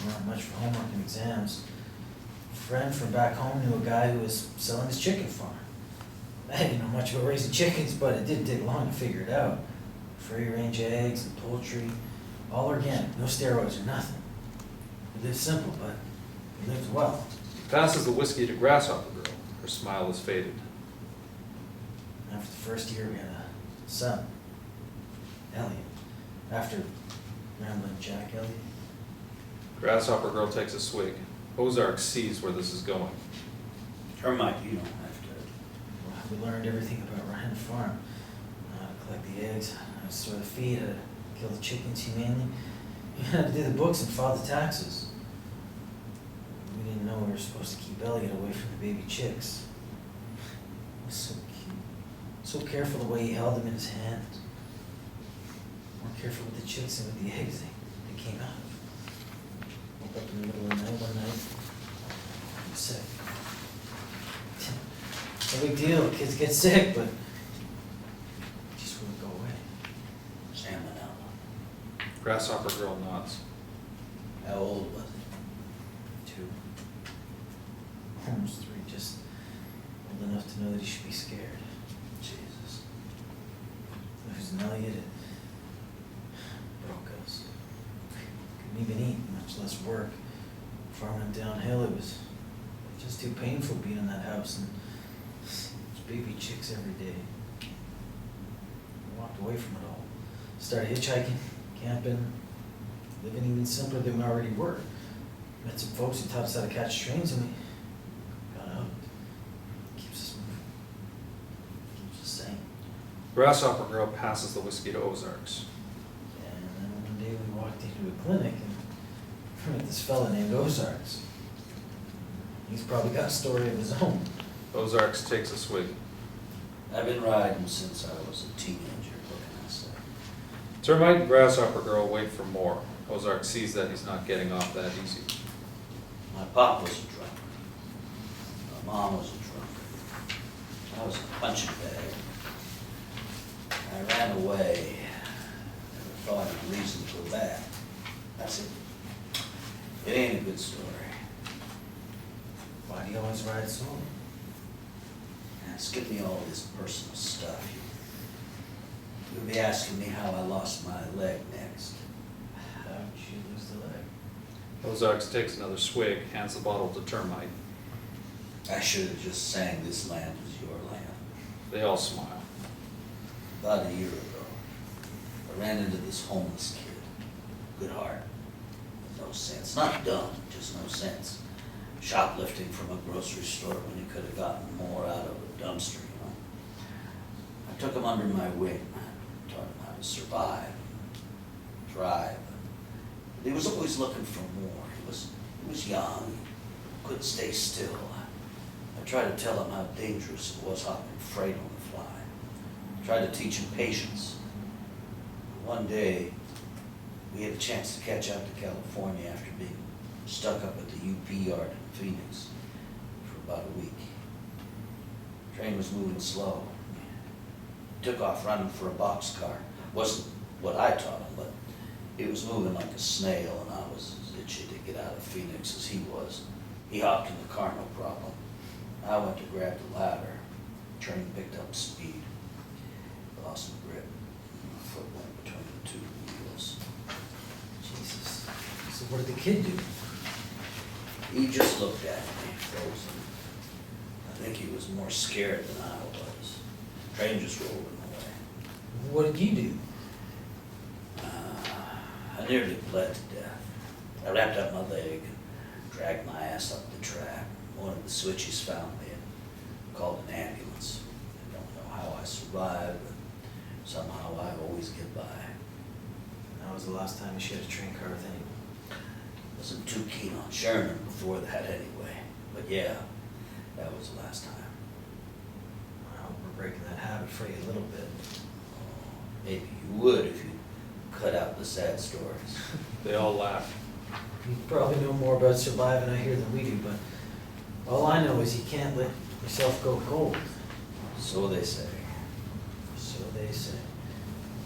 Not much for homework and exams. A friend from back home knew a guy who was selling his chicken farm. I didn't know much about raising chickens, but it didn't take long to figure it out. Free range eggs and poultry, all organic, no steroids or nothing. We lived simple, but we lived well. He passes the whiskey to Grasshopper Girl. Her smile has faded. After the first year, we had a son, Elliot. After Rambling Jack Elliot. Grasshopper Girl takes a swig. Ozark sees where this is going. Termite, you don't have to. Well, we learned everything about running a farm. How to collect the eggs, how to store the feed, how to kill the chickens humanely. We had to do the books and file the taxes. We didn't know we were supposed to keep Elliot away from the baby chicks. He was so cute. So careful the way he held them in his hand. More careful with the chicks and with the eggs they came out of. Woke up in the middle of the night one night. He was sick. No big deal, kids get sick, but it just wouldn't go away. Salmonella. Grasshopper Girl nods. How old was he? 2. Almost 3, just old enough to know that he should be scared. Jesus. losing Elliot, it broke us. Couldn't even eat, much less work. Farming downhill, it was just too painful being in that house and those baby chicks every day. I walked away from it all. Started hitchhiking, camping, living even simpler than we already were. Met some folks who taught us how to catch trains and we got out. Keeps us moving. Keeps us sane. Grasshopper Girl passes the whiskey to Ozarks. And then one day we walked into a clinic and met this fella named Ozarks. He's probably got a story of his own. Ozarks takes a swig. I've been riding since I was a teenager, what can I say? Termite and Grasshopper Girl wait for more. Ozark sees that he's not getting off that easy. My pop was a drunk. My mom was a drunk. I was a punching bag. I ran away. Never thought of a reason to go back. That's it. It ain't a good story. Why do you always ride solo? Skip me all this personal stuff. You'll be asking me how I lost my leg next. How'd you lose the leg? Ozarks takes another swig, hands the bottle to Termite. I should have just sang "This Land Is Your Land." They all smile. About a year ago, I ran into this homeless kid. Good heart, no sense. Not dumb, just no sense. Shoplifting from a grocery store when he could have gotten more out of a dumpster, you know. I took him under my wing, taught him how to survive, thrive. But he was always looking for more. He was young, couldn't stay still. I tried to tell him how dangerous it was hopping freight on the fly. I tried to teach him patience. One day, we had a chance to catch out to California after being stuck up at the UP yard in Phoenix for about a week. Train was moving slow. Took off running for a boxcar. Wasn't what I taught him, but it was moving like a snail, and I was as itchy to get out of Phoenix as he was. He hopped in the car, no problem. I went to grab the ladder. Train picked up speed. Lost my grip. My foot went between the two wheels. Jesus. So what did the kid do? He just looked at me, frozen. I think he was more scared than I was. Train just rolled him away. What did you do? I nearly bled to death. I wrapped up my leg and dragged my ass up the track. One of the switchies found me and called an ambulance. I don't know how I survived, but somehow I always get by. That was the last time you shared a train car with anyone. Wasn't too keen on Sherman before that anyway. But yeah, that was the last time. I hope we're breaking that habit for you a little bit. Maybe you would if you cut out the sad stories. They all laugh. You probably know more about surviving out here than we do, but all I know is you can't let yourself go cold. So they say. So they say.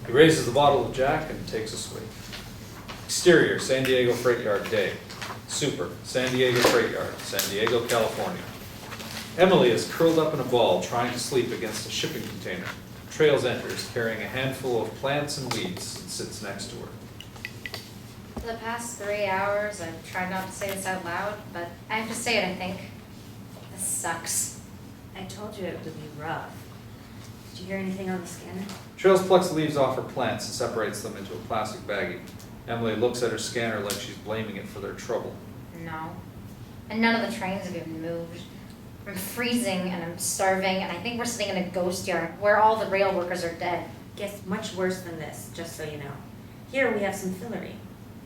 He raises the bottle of Jack and takes a swig. Exterior, San Diego Freight Yard day. Super, San Diego Freight Yard, San Diego, California. Emily is curled up in a ball trying to sleep against a shipping container. Trails enters carrying a handful of plants and weeds and sits next to her. For the past 3 hours, I've tried not to say this out loud, but I have to say it, I think. This sucks. I told you it would be rough. Did you hear anything on the scanner? Trails plucks leaves off her plants and separates them into a plastic baggie. Emily looks at her scanner like she's blaming it for their trouble. No. And none of the trains have even moved. I'm freezing and I'm starving, and I think we're sitting in a ghost yard where all the rail workers are dead. Gets much worse than this, just so you know. Here we have some fillery.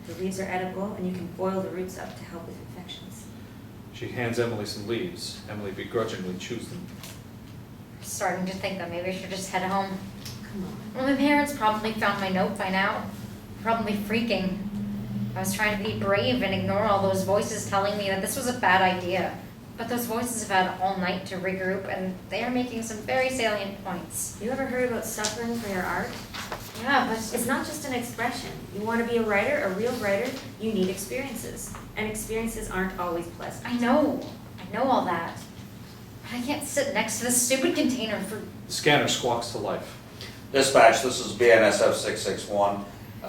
The leaves are edible, and you can boil the roots up to help with infections. She hands Emily some leaves. Emily begrudgingly chews them. I'm starting to think that maybe I should just head home. Come on. Well, my parents probably found my note by now. Probably freaking. I was trying to be brave and ignore all those voices telling me that this was a bad idea. But those voices have had all night to regroup, and they are making some very salient points. You ever heard about suffering for your art? Yeah, but It's not just an expression. You want to be a writer, a real writer, you need experiences. And experiences aren't always pleasant. I know all that. But I can't sit next to this stupid container for... The scanner squawks to life. Dispatch, this is BNSF 661.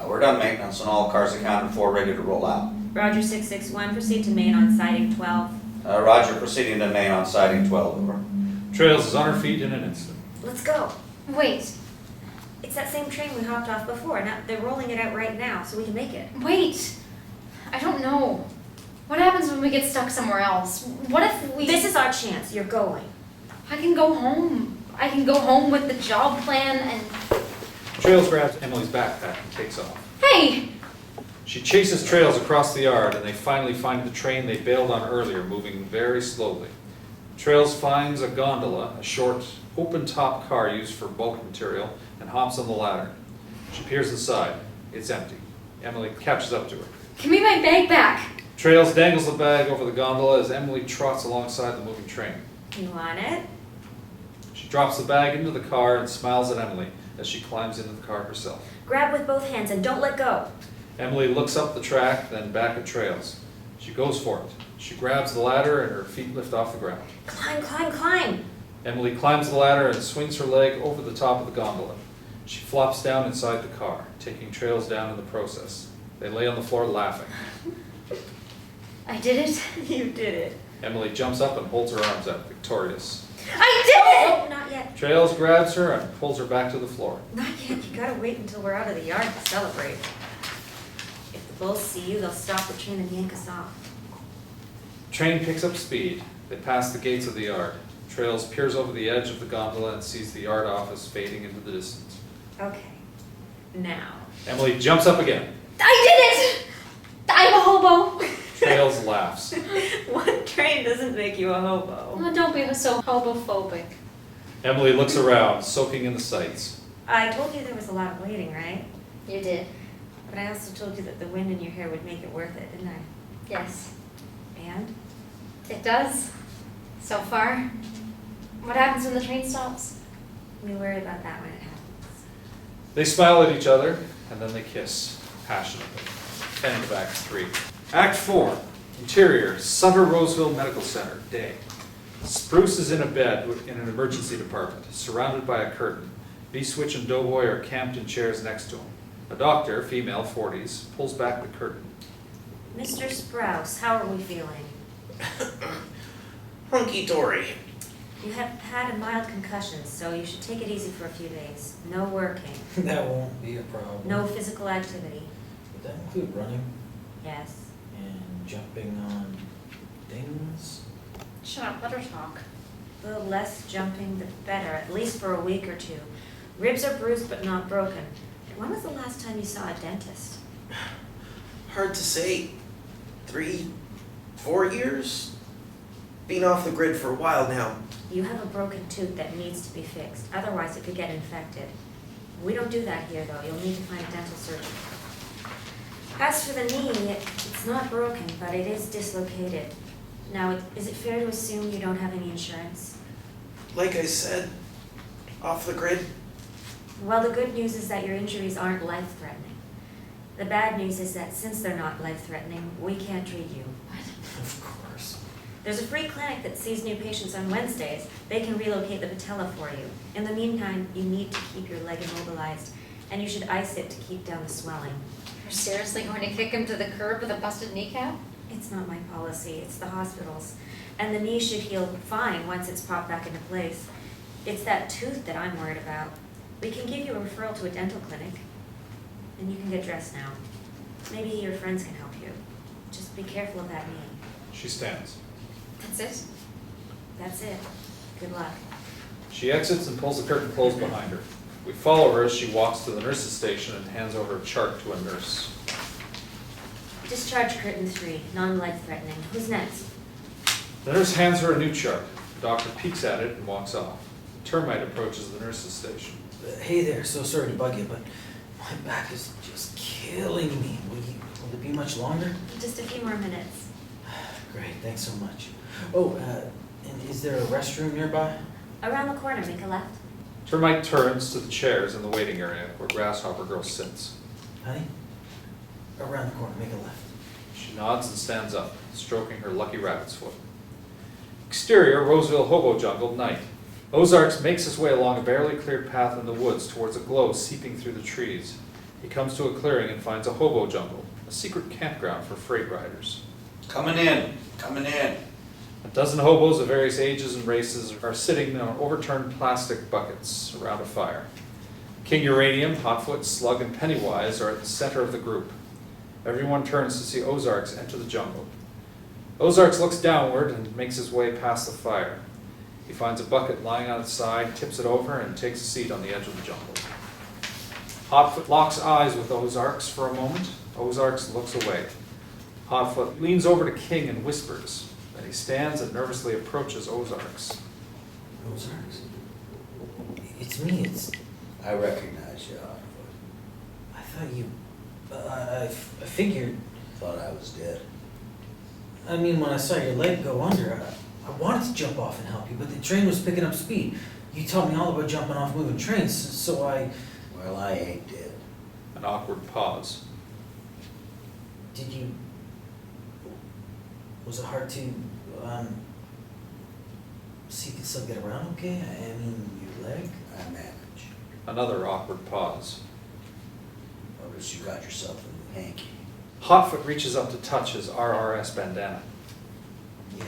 We're done maintenance on all cars accounted for, ready to roll out. Roger 661, proceed to Main on siding 12. Roger, proceeding to Main on siding 12, over. Trails is on her feet in an instant. Let's go. Wait, It's that same train we hopped off before. Now they're rolling it out right now, so we can make it. wait. I don't know. What happens when we get stuck somewhere else? What if we... This is our chance. You're going. I can go home. I can go home with the job plan and... Trails grabs Emily's backpack and takes off. Hey! She chases Trails across the yard, and they finally find the train they bailed on earlier, moving very slowly. Trails finds a gondola, a short, open-top car used for bulk material, and hops on the ladder. She peers inside. It's empty. Emily catches up to her. Give me my bag back! Trails dangles the bag over the gondola as Emily trots alongside the moving train. You want it? She drops the bag into the car and smiles at Emily as she climbs into the car herself. Grab with both hands and don't let go. Emily looks up the track, then back at Trails. She goes for it. She grabs the ladder and her feet lift off the ground. Climb, climb, climb. Emily climbs the ladder and swings her leg over the top of the gondola. She flops down inside the car, taking Trails down in the process. They lay on the floor laughing. I did it. You did it. Emily jumps up and holds her arms out, victorious. I did it! Oh, not yet. Trails grabs her and pulls her back to the floor. Not yet. You gotta wait until we're out of the yard to celebrate. If the bulls see you, they'll stop the train and yank us off. Train picks up speed. They pass the gates of the yard. Trails peers over the edge of the gondola and sees the yard office fading into the distance. Okay. Now. Emily jumps up again. I did it! I'm a hobo. Trails laughs. One train doesn't make you a hobo. Oh, don't be so hobophobic. Emily looks around, soaking in the sights. I told you there was a lot of waiting, right? You did. But I also told you that the wind in your hair would make it worth it, didn't I? Yes. And? It does. So far. What happens when the train stops? We worry about that when it happens. They smile at each other, and then they kiss, passionately. Pen to Act 3. Act 4. Interior, Sutter Roseville Medical Center, day. Spruce is in a bed in an emergency department, surrounded by a curtain. B-Switch and Doughboy are camped in chairs next to him. A doctor, female, 40s, pulls back the curtain. Mr. Sprouse, how are we feeling? Hunky-dory. You have had a mild concussion, so you should take it easy for a few days. No working. That won't be a problem. No physical activity. Would that include running Yes. and jumping on things? Shut up, let her talk. The less jumping, the better, at least for a week or two. Ribs are bruised but not broken. When was the last time you saw a dentist? Hard to say. 3, 4 years? Been off the grid for a while now. You have a broken tooth that needs to be fixed, otherwise it could get infected. We don't do that here, though. You'll need to find a dental surgeon. As for the knee, it's not broken, but it is dislocated. Now, is it fair to assume you don't have any insurance? Like I said, off the grid. Well, the good news is that your injuries aren't life-threatening. The bad news is that since they're not life-threatening, we can't treat you. Of course. There's a free clinic that sees new patients on Wednesdays. They can relocate the patella for you. In the meantime, you need to keep your leg immobilized, and you should ice it to keep down the swelling. You're seriously going to kick him to the curb with a busted kneecap? It's not my policy, it's the hospital's. And the knee should heal fine once it's popped back into place. It's that tooth that I'm worried about. We can give you a referral to a dental clinic, and you can get dressed now. Maybe your friends can help you. Just be careful of that knee. She stands. That's it? That's it. Good luck. She exits and pulls the curtain closed behind her. We follow her as she walks to the nurse's station and hands over a chart to a nurse. Discharge curtain 3, non-life-threatening. Who's next? The nurse hands her a new chart. The doctor peeks at it and walks off. The termite approaches the nurse's station. Hey there, so sorry to bug you, but my back is just killing me. Will it be much longer? Just a few more minutes. Great, thanks so much. Oh, and is there a restroom nearby? Around the corner, make a left. Termite turns to the chairs in the waiting area where Grasshopper Girl sits. Honey? Around the corner, make a left. She nods and stands up, stroking her lucky rabbit's foot. Exterior, Roseville Hobo Jungle, night. Ozarks makes his way along a barely cleared path in the woods towards a glow seeping through the trees. He comes to a clearing and finds a hobo jungle, a secret campground for freight riders. Coming in, coming in. A dozen hobos of various ages and races are sitting on overturned plastic buckets around a fire. King Uranium, Hotfoot, Slug, and Pennywise are at the center of the group. Everyone turns to see Ozarks enter the jungle. Ozarks looks downward and makes his way past the fire. He finds a bucket lying on its side, tips it over, and takes a seat on the edge of the jungle. Hotfoot locks eyes with Ozarks for a moment. Ozarks looks away. Hotfoot leans over to King and whispers. Then he stands and nervously approaches Ozarks. Ozarks? It's me, I recognize you, Hotfoot. I thought you, I figured, Thought I was dead. I mean, when I saw your leg go under, I wanted to jump off and help you, but the train was picking up speed. You taught me all about jumping off moving trains, so I... Well, I ain't dead. An awkward pause. Did you... Was it hard to, so you could still get around okay? I mean, your leg? I manage. Another awkward pause. Notice you got yourself a new hanky. Hotfoot reaches up to touch his RRS bandana. Yeah.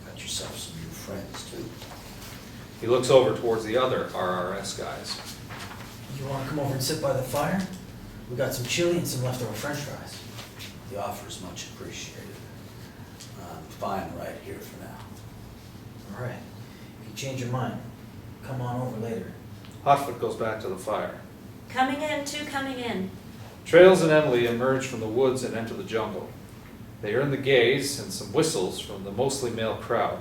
Got yourself some new friends, too. He looks over towards the other RRS guys. You wanna come over and sit by the fire? We got some chili and some leftover french fries. The offer's much appreciated. I'm fine right here for now. All right. If you change your mind, come on over later. Hotfoot goes back to the fire. Coming in, two coming in. Trails and Emily emerge from the woods and enter the jungle. They earn the gaze and some whistles from the mostly male crowd.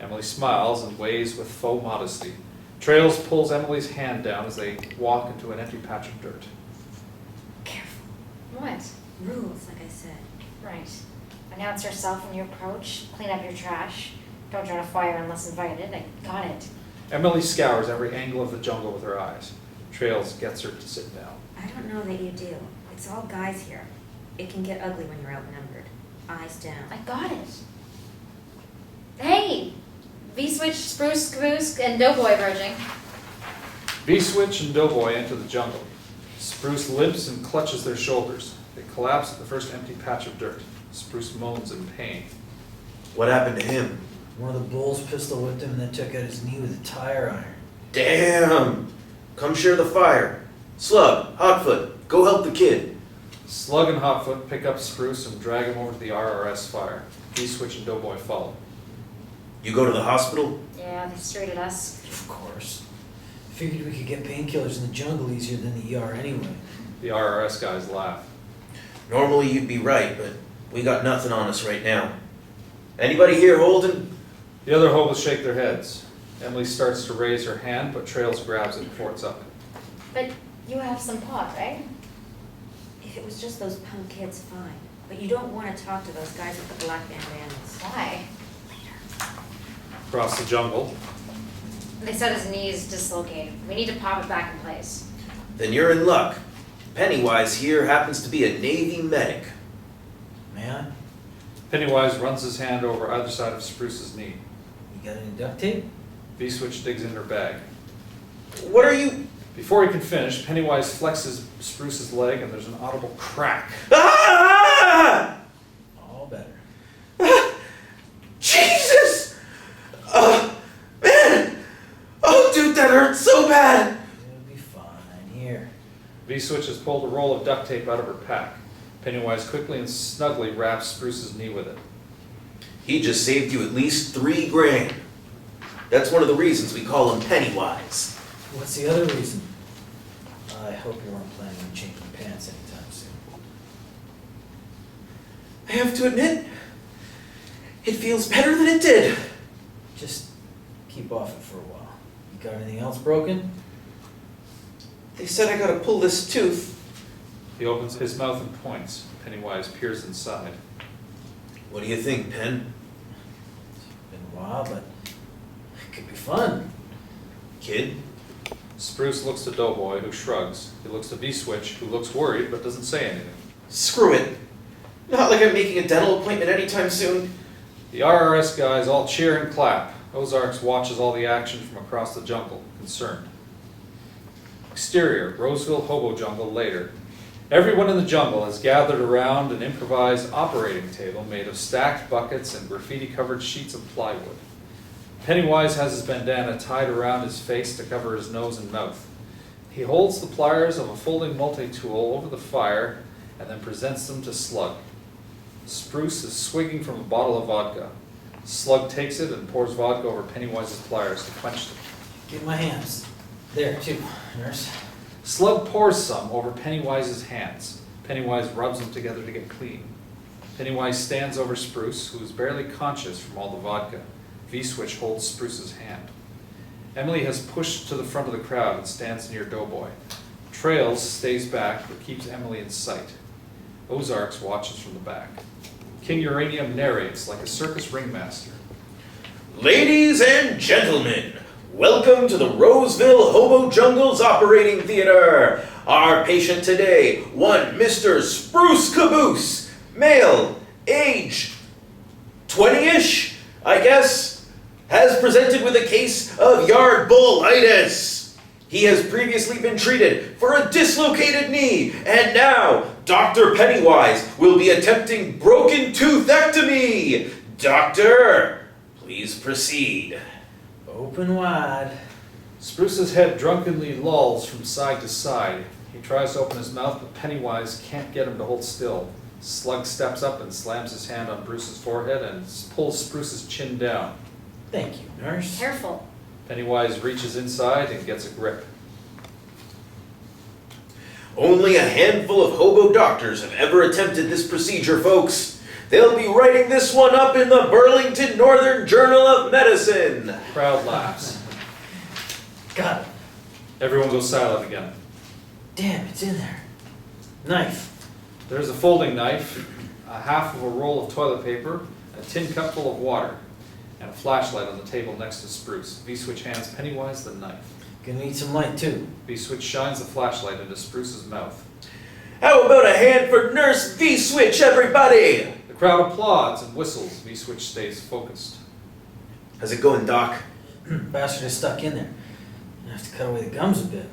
Emily smiles and waves with faux modesty. Trails pulls Emily's hand down as they walk into an empty patch of dirt. Careful. What? Rules, like I said. Right. Announce yourself when you approach, clean up your trash. Don't join a fire unless invited. I got it. Emily scours every angle of the jungle with her eyes. Trails gets her to sit down. I don't know that you do. It's all guys here. It can get ugly when you're outnumbered. Eyes down. I got it. Hey! V-Switch, Spruce, Goose, and Doughboy verging. V-Switch and Doughboy enter the jungle. Spruce limps and clutches their shoulders. They collapse at the first empty patch of dirt. Spruce moans in pain. What happened to him? One of the bulls pistol whipped him and then took out his knee with a tire iron. Damn! Come share the fire. Slug, Hotfoot, go help the kid. Slug and Hotfoot pick up Spruce and drag him over to the RRS fire. V-Switch and Doughboy follow. You go to the hospital? Yeah, they straighted us. Of course. Figured we could get painkillers in the jungle easier than the ER anyway. The RRS guys laugh. Normally you'd be right, but we got nothing on us right now. Anybody here, Holden? The other hobos shake their heads. Emily starts to raise her hand, but Trails grabs it before it's up. But you have some pot, right? If it was just those punk kids, fine. But you don't want to talk to those guys with the black bandanas. Why? Across the jungle, They said his knee is dislocated. We need to pop it back in place. Then you're in luck. Pennywise here happens to be a Navy medic. Man, Pennywise runs his hand over either side of Spruce's knee. you got any duct tape? V-Switch digs in her bag. What are you? Before he can finish, Pennywise flexes Spruce's leg and there's an audible crack. Ah! All better. Jesus! Man! Oh, dude, that hurts so bad! You'll be fine. Here. V-Switch has pulled a roll of duct tape out of her pack. Pennywise quickly and snugly wraps Spruce's knee with it. He just saved you at least $3 grand. That's one of the reasons we call him Pennywise. What's the other reason? I hope you weren't planning on changing pants anytime soon. I have to admit, it feels better than it did. Just keep off it for a while. You got anything else broken? They said I gotta pull this tooth. He opens his mouth and points. Pennywise peers inside. What do you think, Penn? It's been a while, but it could be fun. Kid? Spruce looks to Doughboy, who shrugs. He looks to V-Switch, who looks worried but doesn't say anything. Screw it. Not like I'm making a dental appointment anytime soon. The RRS guys all cheer and clap. Ozarks watches all the action from across the jungle, concerned. Exterior, Roseville hobo jungle later. Everyone in the jungle has gathered around an improvised operating table made of stacked buckets and graffiti-covered sheets of plywood. Pennywise has his bandana tied around his face to cover his nose and mouth. He holds the pliers of a folding multi-tool over the fire and then presents them to Slug. Spruce is swigging from a bottle of vodka. Slug takes it and pours vodka over Pennywise's pliers to quench them. Get my hands. There, too, nurse. Slug pours some over Pennywise's hands. Pennywise rubs them together to get clean. Pennywise stands over Spruce, who is barely conscious from all the vodka. V-Switch holds Spruce's hand. Emily has pushed to the front of the crowd and stands near Doughboy. Trails stays back but keeps Emily in sight. Ozarks watches from the back. King Uranium narrates like a circus ringmaster. Ladies and gentlemen, welcome to the Roseville Hobo Jungles Operating Theater. Our patient today, one Mr. Spruce Caboose, male, age 20-ish, I guess, has presented with a case of yard bullitis. He has previously been treated for a dislocated knee, and now Dr. Pennywise will be attempting broken toothectomy. Doctor, please proceed. Open wide. Spruce's head drunkenly lolls from side to side. He tries to open his mouth, but Pennywise can't get him to hold still. Slug steps up and slams his hand on Bruce's forehead and pulls Spruce's chin down. Thank you, nurse. Careful. Pennywise reaches inside and gets a grip. Only a handful of hobo doctors have ever attempted this procedure, folks. They'll be writing this one up in the Burlington Northern Journal of Medicine. The crowd laughs. Got it. Everyone goes silent again. Damn, it's in there. Knife. There's a folding knife, a half of a roll of toilet paper, a tin cup full of water, and a flashlight on the table next to Spruce. V-Switch hands Pennywise the knife. Gonna need some light, too. V-Switch shines the flashlight into Spruce's mouth. How about a hand for Nurse V-Switch, everybody? The crowd applauds and whistles. V-Switch stays focused. How's it going, Doc? Bastard is stuck in there. I have to cut away the gums a bit.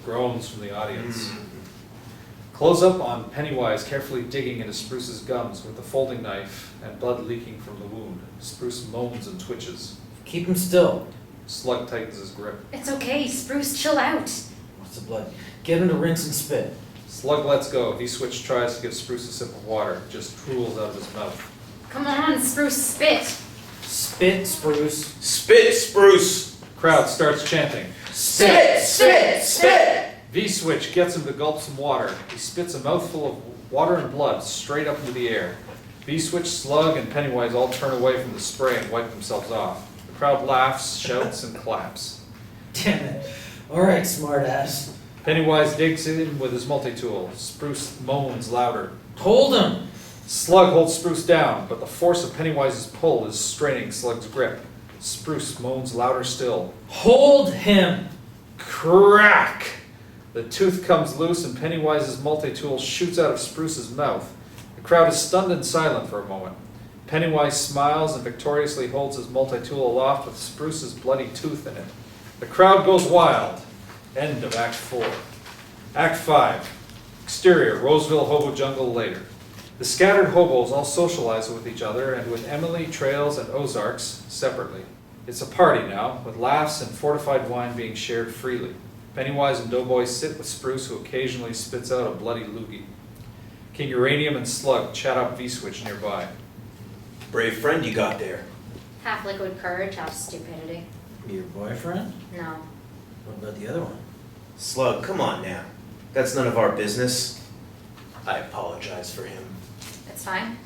Groans from the audience. Close up on Pennywise carefully digging into Spruce's gums with the folding knife and blood leaking from the wound. Spruce moans and twitches. Keep him still. Slug tightens his grip. It's okay, Spruce, chill out. What's the blood? Get him to rinse and spit. Slug lets go. V-Switch tries to give Spruce a sip of water. Just drools out of his mouth. Come on, Spruce, spit. Spit, Spruce. Spit, Spruce. Crowd starts chanting. Spit, spit, spit. V-Switch gets him to gulp some water. He spits a mouthful of water and blood straight up into the air. V-Switch, Slug, and Pennywise all turn away from the spray and wipe themselves off. The crowd laughs, shouts, and claps. Damn it. Alright, smartass. Pennywise digs in with his multi-tool. Spruce moans louder. Hold him. Slug holds Spruce down, but the force of Pennywise's pull is straining Slug's grip. Spruce moans louder still. Hold him. Crack! The tooth comes loose and Pennywise's multi-tool shoots out of Spruce's mouth. The crowd is stunned and silent for a moment. Pennywise smiles and victoriously holds his multi-tool aloft with Spruce's bloody tooth in it. The crowd goes wild. End of Act 4. Act 5. Exterior, Roseville Hobo Jungle later. The scattered hobos all socialize with each other and with Emily, Trails, and Ozarks separately. It's a party now, with laughs and fortified wine being shared freely. Pennywise and Doughboy sit with Spruce, who occasionally spits out a bloody loogie. King Uranium and Slug chat up V-Switch nearby. Brave friend you got there. Half liquid courage, half stupidity. Your boyfriend? No. What about the other one? Slug, come on now. That's none of our business. I apologize for him. It's fine.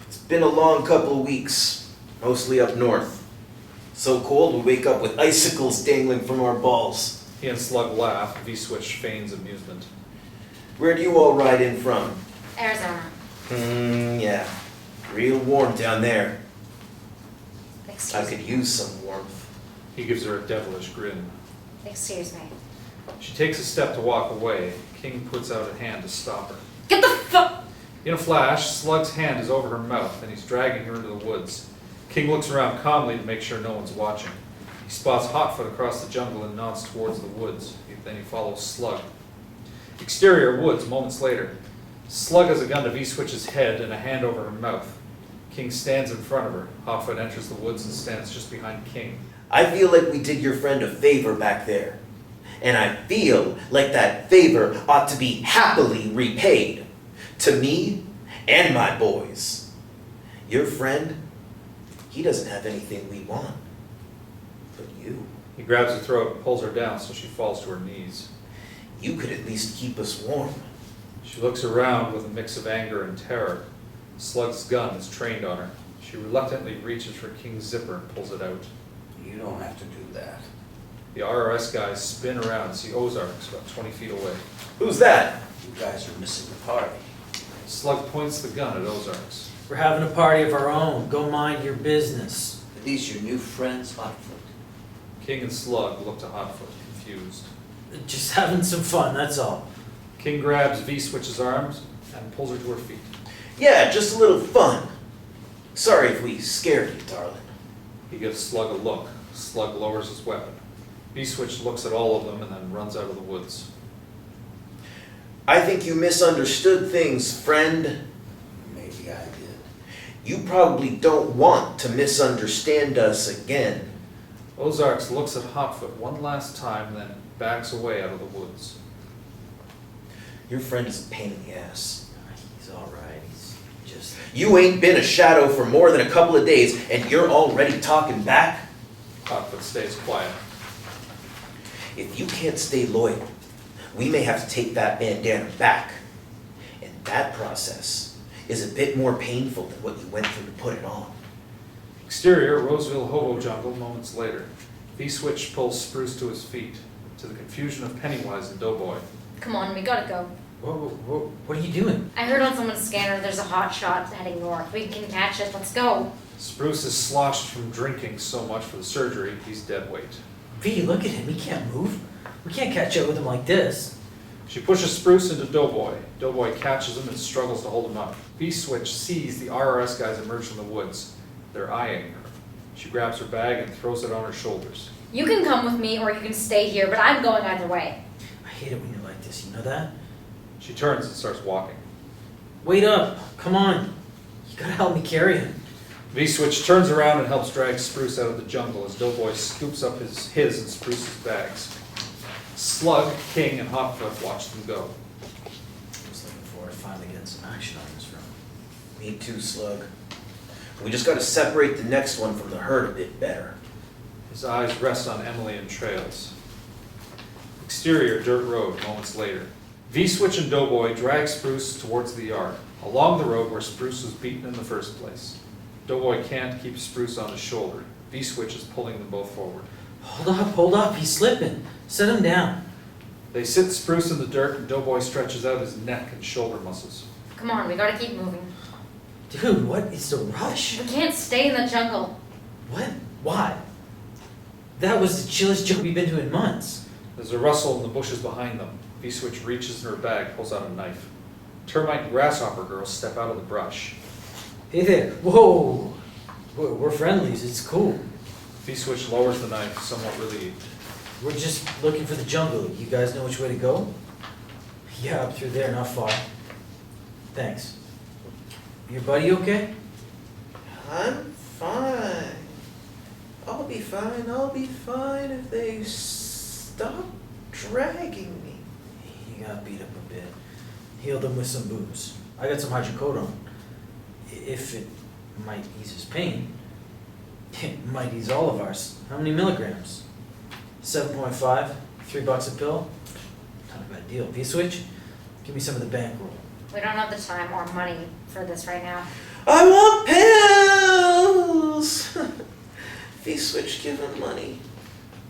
It's been a long couple of weeks, mostly up north. So cold we wake up with icicles dangling from our balls. He and Slug laugh. V-Switch feigns amusement. Where do you all ride in from? Arizona. Yeah. Real warm down there. I Excuse could me. use some warmth. He gives her a devilish grin. Excuse me. She takes a step to walk away. King puts out a hand to stop her. Get the fuck! In a flash, Slug's hand is over her mouth and he's dragging her into the woods. King looks around calmly to make sure no one's watching. He spots Hotfoot across the jungle and nods towards the woods. Then he follows Slug. Exterior woods, moments later. Slug has a gun to V-Switch's head and a hand over her mouth. King stands in front of her. Hotfoot enters the woods and stands just behind King. I feel like we did your friend a favor back there. And I feel like that favor ought to be happily repaid. To me and my boys. Your friend, he doesn't have anything we want. But you. He grabs her throat and pulls her down so she falls to her knees. You could at least keep us warm. She looks around with a mix of anger and terror. Slug's gun is trained on her. She reluctantly reaches for King's zipper and pulls it out. You don't have to do that. The RRS guys spin around and see Ozarks about 20 feet away. Who's that? You guys are missing the party. Slug points the gun at Ozarks. We're having a party of our own. Go mind your business. Are these your new friends, Hotfoot? King and Slug look to Hotfoot, confused. Just having some fun, that's all. King grabs V-Switch's arms and pulls her to her feet. Yeah, just a little fun. Sorry if we scared you, darling. He gives Slug a look. Slug lowers his weapon. V-Switch looks at all of them and then runs out of the woods. I think you misunderstood things, friend. Maybe I did. You probably don't want to misunderstand us again. Ozarks looks at Hotfoot one last time, then backs away out of the woods. Your friend is a pain in the ass. He's alright, he's just... You ain't been a shadow for more than a couple of days, and you're already talking back? Hotfoot stays quiet. If you can't stay loyal, we may have to take that bandana back. And that process is a bit more painful than what you went through to put it on. Exterior, Roseville hobo jungle, moments later. V-Switch pulls Spruce to his feet, to the confusion of Pennywise and Doughboy. Come on, we gotta go. Whoa, what are you doing? I heard on someone's scanner there's a hot shot heading north. We can catch it. Let's go. Spruce is sloshed from drinking so much for the surgery, he's dead weight. V, look at him, he can't move. We can't catch up with him like this. She pushes Spruce into Doughboy. Doughboy catches him and struggles to hold him up. V-Switch sees the RRS guys emerge from the woods. They're eyeing her. She grabs her bag and throws it on her shoulders. You can come with me or you can stay here, but I'm going either way. I hate it when you're like this, you know that? She turns and starts walking. Wait up, come on. You gotta help me carry him. V-Switch turns around and helps drag Spruce out of the jungle as Doughboy scoops up his and Spruce's bags. Slug, King, and Hotfoot watch them go. I was looking forward to finally getting some action on this room. Me too, Slug. We just gotta separate the next one from the herd a bit better. His eyes rest on Emily and Trails. Exterior, dirt road, moments later. V-Switch and Doughboy drag Spruce towards the yard, along the road where Spruce was beaten in the first place. Doughboy can't keep Spruce on his shoulder. V-Switch is pulling them both forward. Hold up, he's slipping. Set him down. They sit Spruce in the dirt and Doughboy stretches out his neck and shoulder muscles. Come on, we gotta keep moving. Dude, what is the rush? We can't stay in the jungle. What? Why? That was the chillest joke we've been to in months. There's a rustle in the bushes behind them. V-Switch reaches in her bag, pulls out a knife. Termite and Grasshopper girls step out of the brush. Hey there, whoa! We're friendlies, it's cool. V-Switch lowers the knife, somewhat relieved. We're just looking for the jungle. You guys know which way to go? Yeah, up through there, not far. Thanks. Your buddy okay? I'm fine. I'll be fine if they stop dragging me. He got beat up a bit. Healed him with some booze. I got some hydrocodone. If it might ease his pain, it might ease all of ours. How many milligrams? 7.5, $3 a pill. Not a bad deal. V-Switch, give me some of the bankroll. We don't have the time or money for this right now. I want pills! V-Switch, give him money.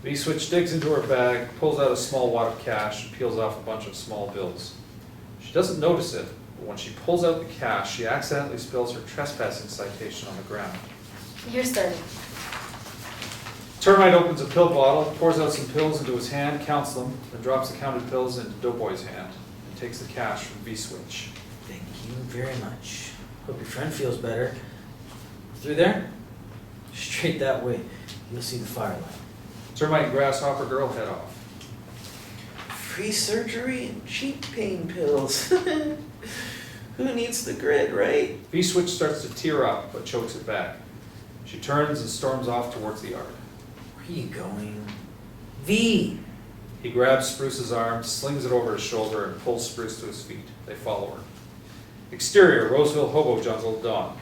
V-Switch digs into her bag, pulls out a small wad of cash, and peels off a bunch of small bills. She doesn't notice it, but when she pulls out the cash, she accidentally spills her trespassing citation on the ground. Here's 30. Termite opens a pill bottle, pours out some pills into his hand, counts them, then drops the counted pills into Doughboy's hand, and takes the cash from V-Switch. Thank you very much. Hope your friend feels better. Through there? Straight that way, you'll see the fire line. Termite and grasshopper girl head off. Free surgery and cheap pain pills. Who needs the grid, right? V-Switch starts to tear up, but chokes it back. She turns and storms off towards the yard. Where are you going? V! He grabs Spruce's arm, slings it over his shoulder, and pulls Spruce to his feet. They follow her. Exterior, Roseville Hobo Jungle, dawn.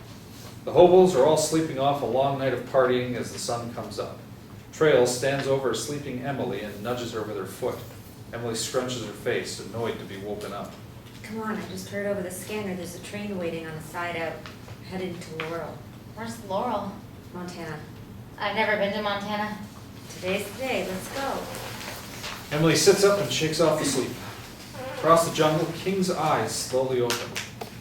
The hobos are all sleeping off a long night of partying as the sun comes up. Trails stands over a sleeping Emily and nudges her with her foot. Emily scrunches her face, annoyed to be woken up. Come on, I just heard over the scanner there's a train waiting on the side out, headed to Laurel, Where's Laurel? Montana. I've never been to Montana. Today's the day, let's go. Emily sits up and shakes off the sleep. Across the jungle, King's eyes slowly open.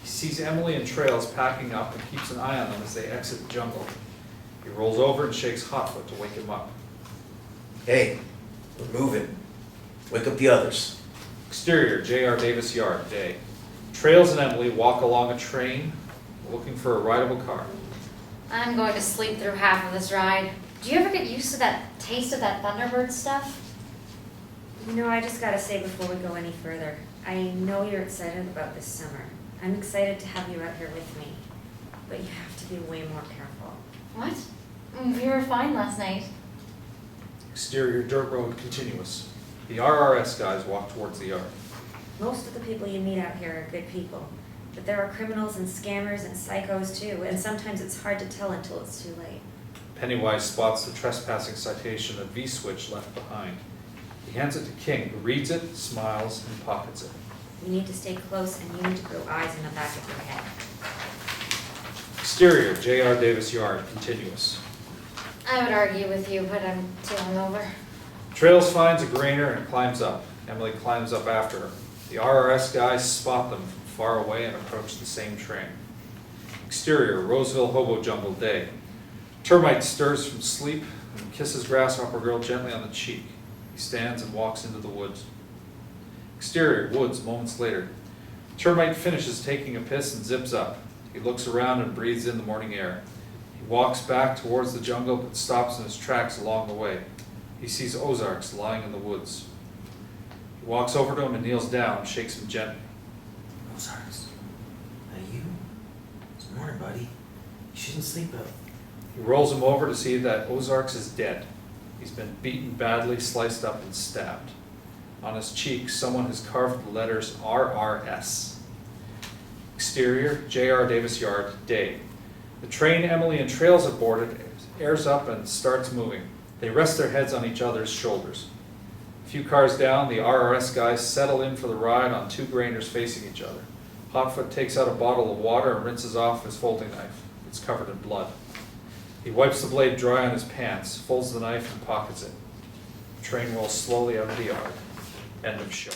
He sees Emily and Trails packing up and keeps an eye on them as they exit the jungle. He rolls over and shakes Hotfoot to wake him up. Hey, we're moving. Wake up the others. Exterior, J.R. Davis Yard, day. Trails and Emily walk along a train, looking for a rideable car. I'm going to sleep through half of this ride. Do you ever get used to that taste of that Thunderbird stuff? You know, I just gotta say before we go any further, I know you're excited about this summer. I'm excited to have you out here with me, but you have to be way more careful. What? We were fine last night. Exterior, dirt road, continuous. The RRS guys walk towards the yard. Most of the people you meet out here are good people, but there are criminals and scammers and psychos too, and sometimes it's hard to tell until it's too late. Pennywise spots the trespassing citation that V-Switch left behind. He hands it to King, who reads it, smiles, and pockets it. You need to stay close and you need to grow eyes in the back of your head. Exterior, J.R. Davis Yard, continuous. I would argue with you, but I'm too hungover. Trails finds a grainer and climbs up. Emily climbs up after her. The RRS guys spot them from far away and approach the same train. Exterior, Roseville Hobo Jungle, day. Termite stirs from sleep and kisses Grasshopper Girl gently on the cheek. He stands and walks into the woods. Exterior, woods, moments later. Termite finishes taking a piss and zips up. He looks around and breathes in the morning air. He walks back towards the jungle but stops in his tracks along the way. He sees Ozarks lying in the woods. He walks over to him and kneels down, shakes him gently. Ozarks. That you? It's morning, buddy. You shouldn't sleep out. He rolls him over to see that Ozarks is dead. He's been beaten badly, sliced up, and stabbed. On his cheek, someone has carved the letters RRS. Exterior, J.R. Davis Yard, day. The train Emily and Trails have boarded airs up and starts moving. They rest their heads on each other's shoulders. A few cars down, the RRS guys settle in for the ride on two grainers facing each other. Hotfoot takes out a bottle of water and rinses off his folding knife. It's covered in blood. He wipes the blade dry on his pants, folds the knife, and pockets it. The train rolls slowly out of the yard. End of show.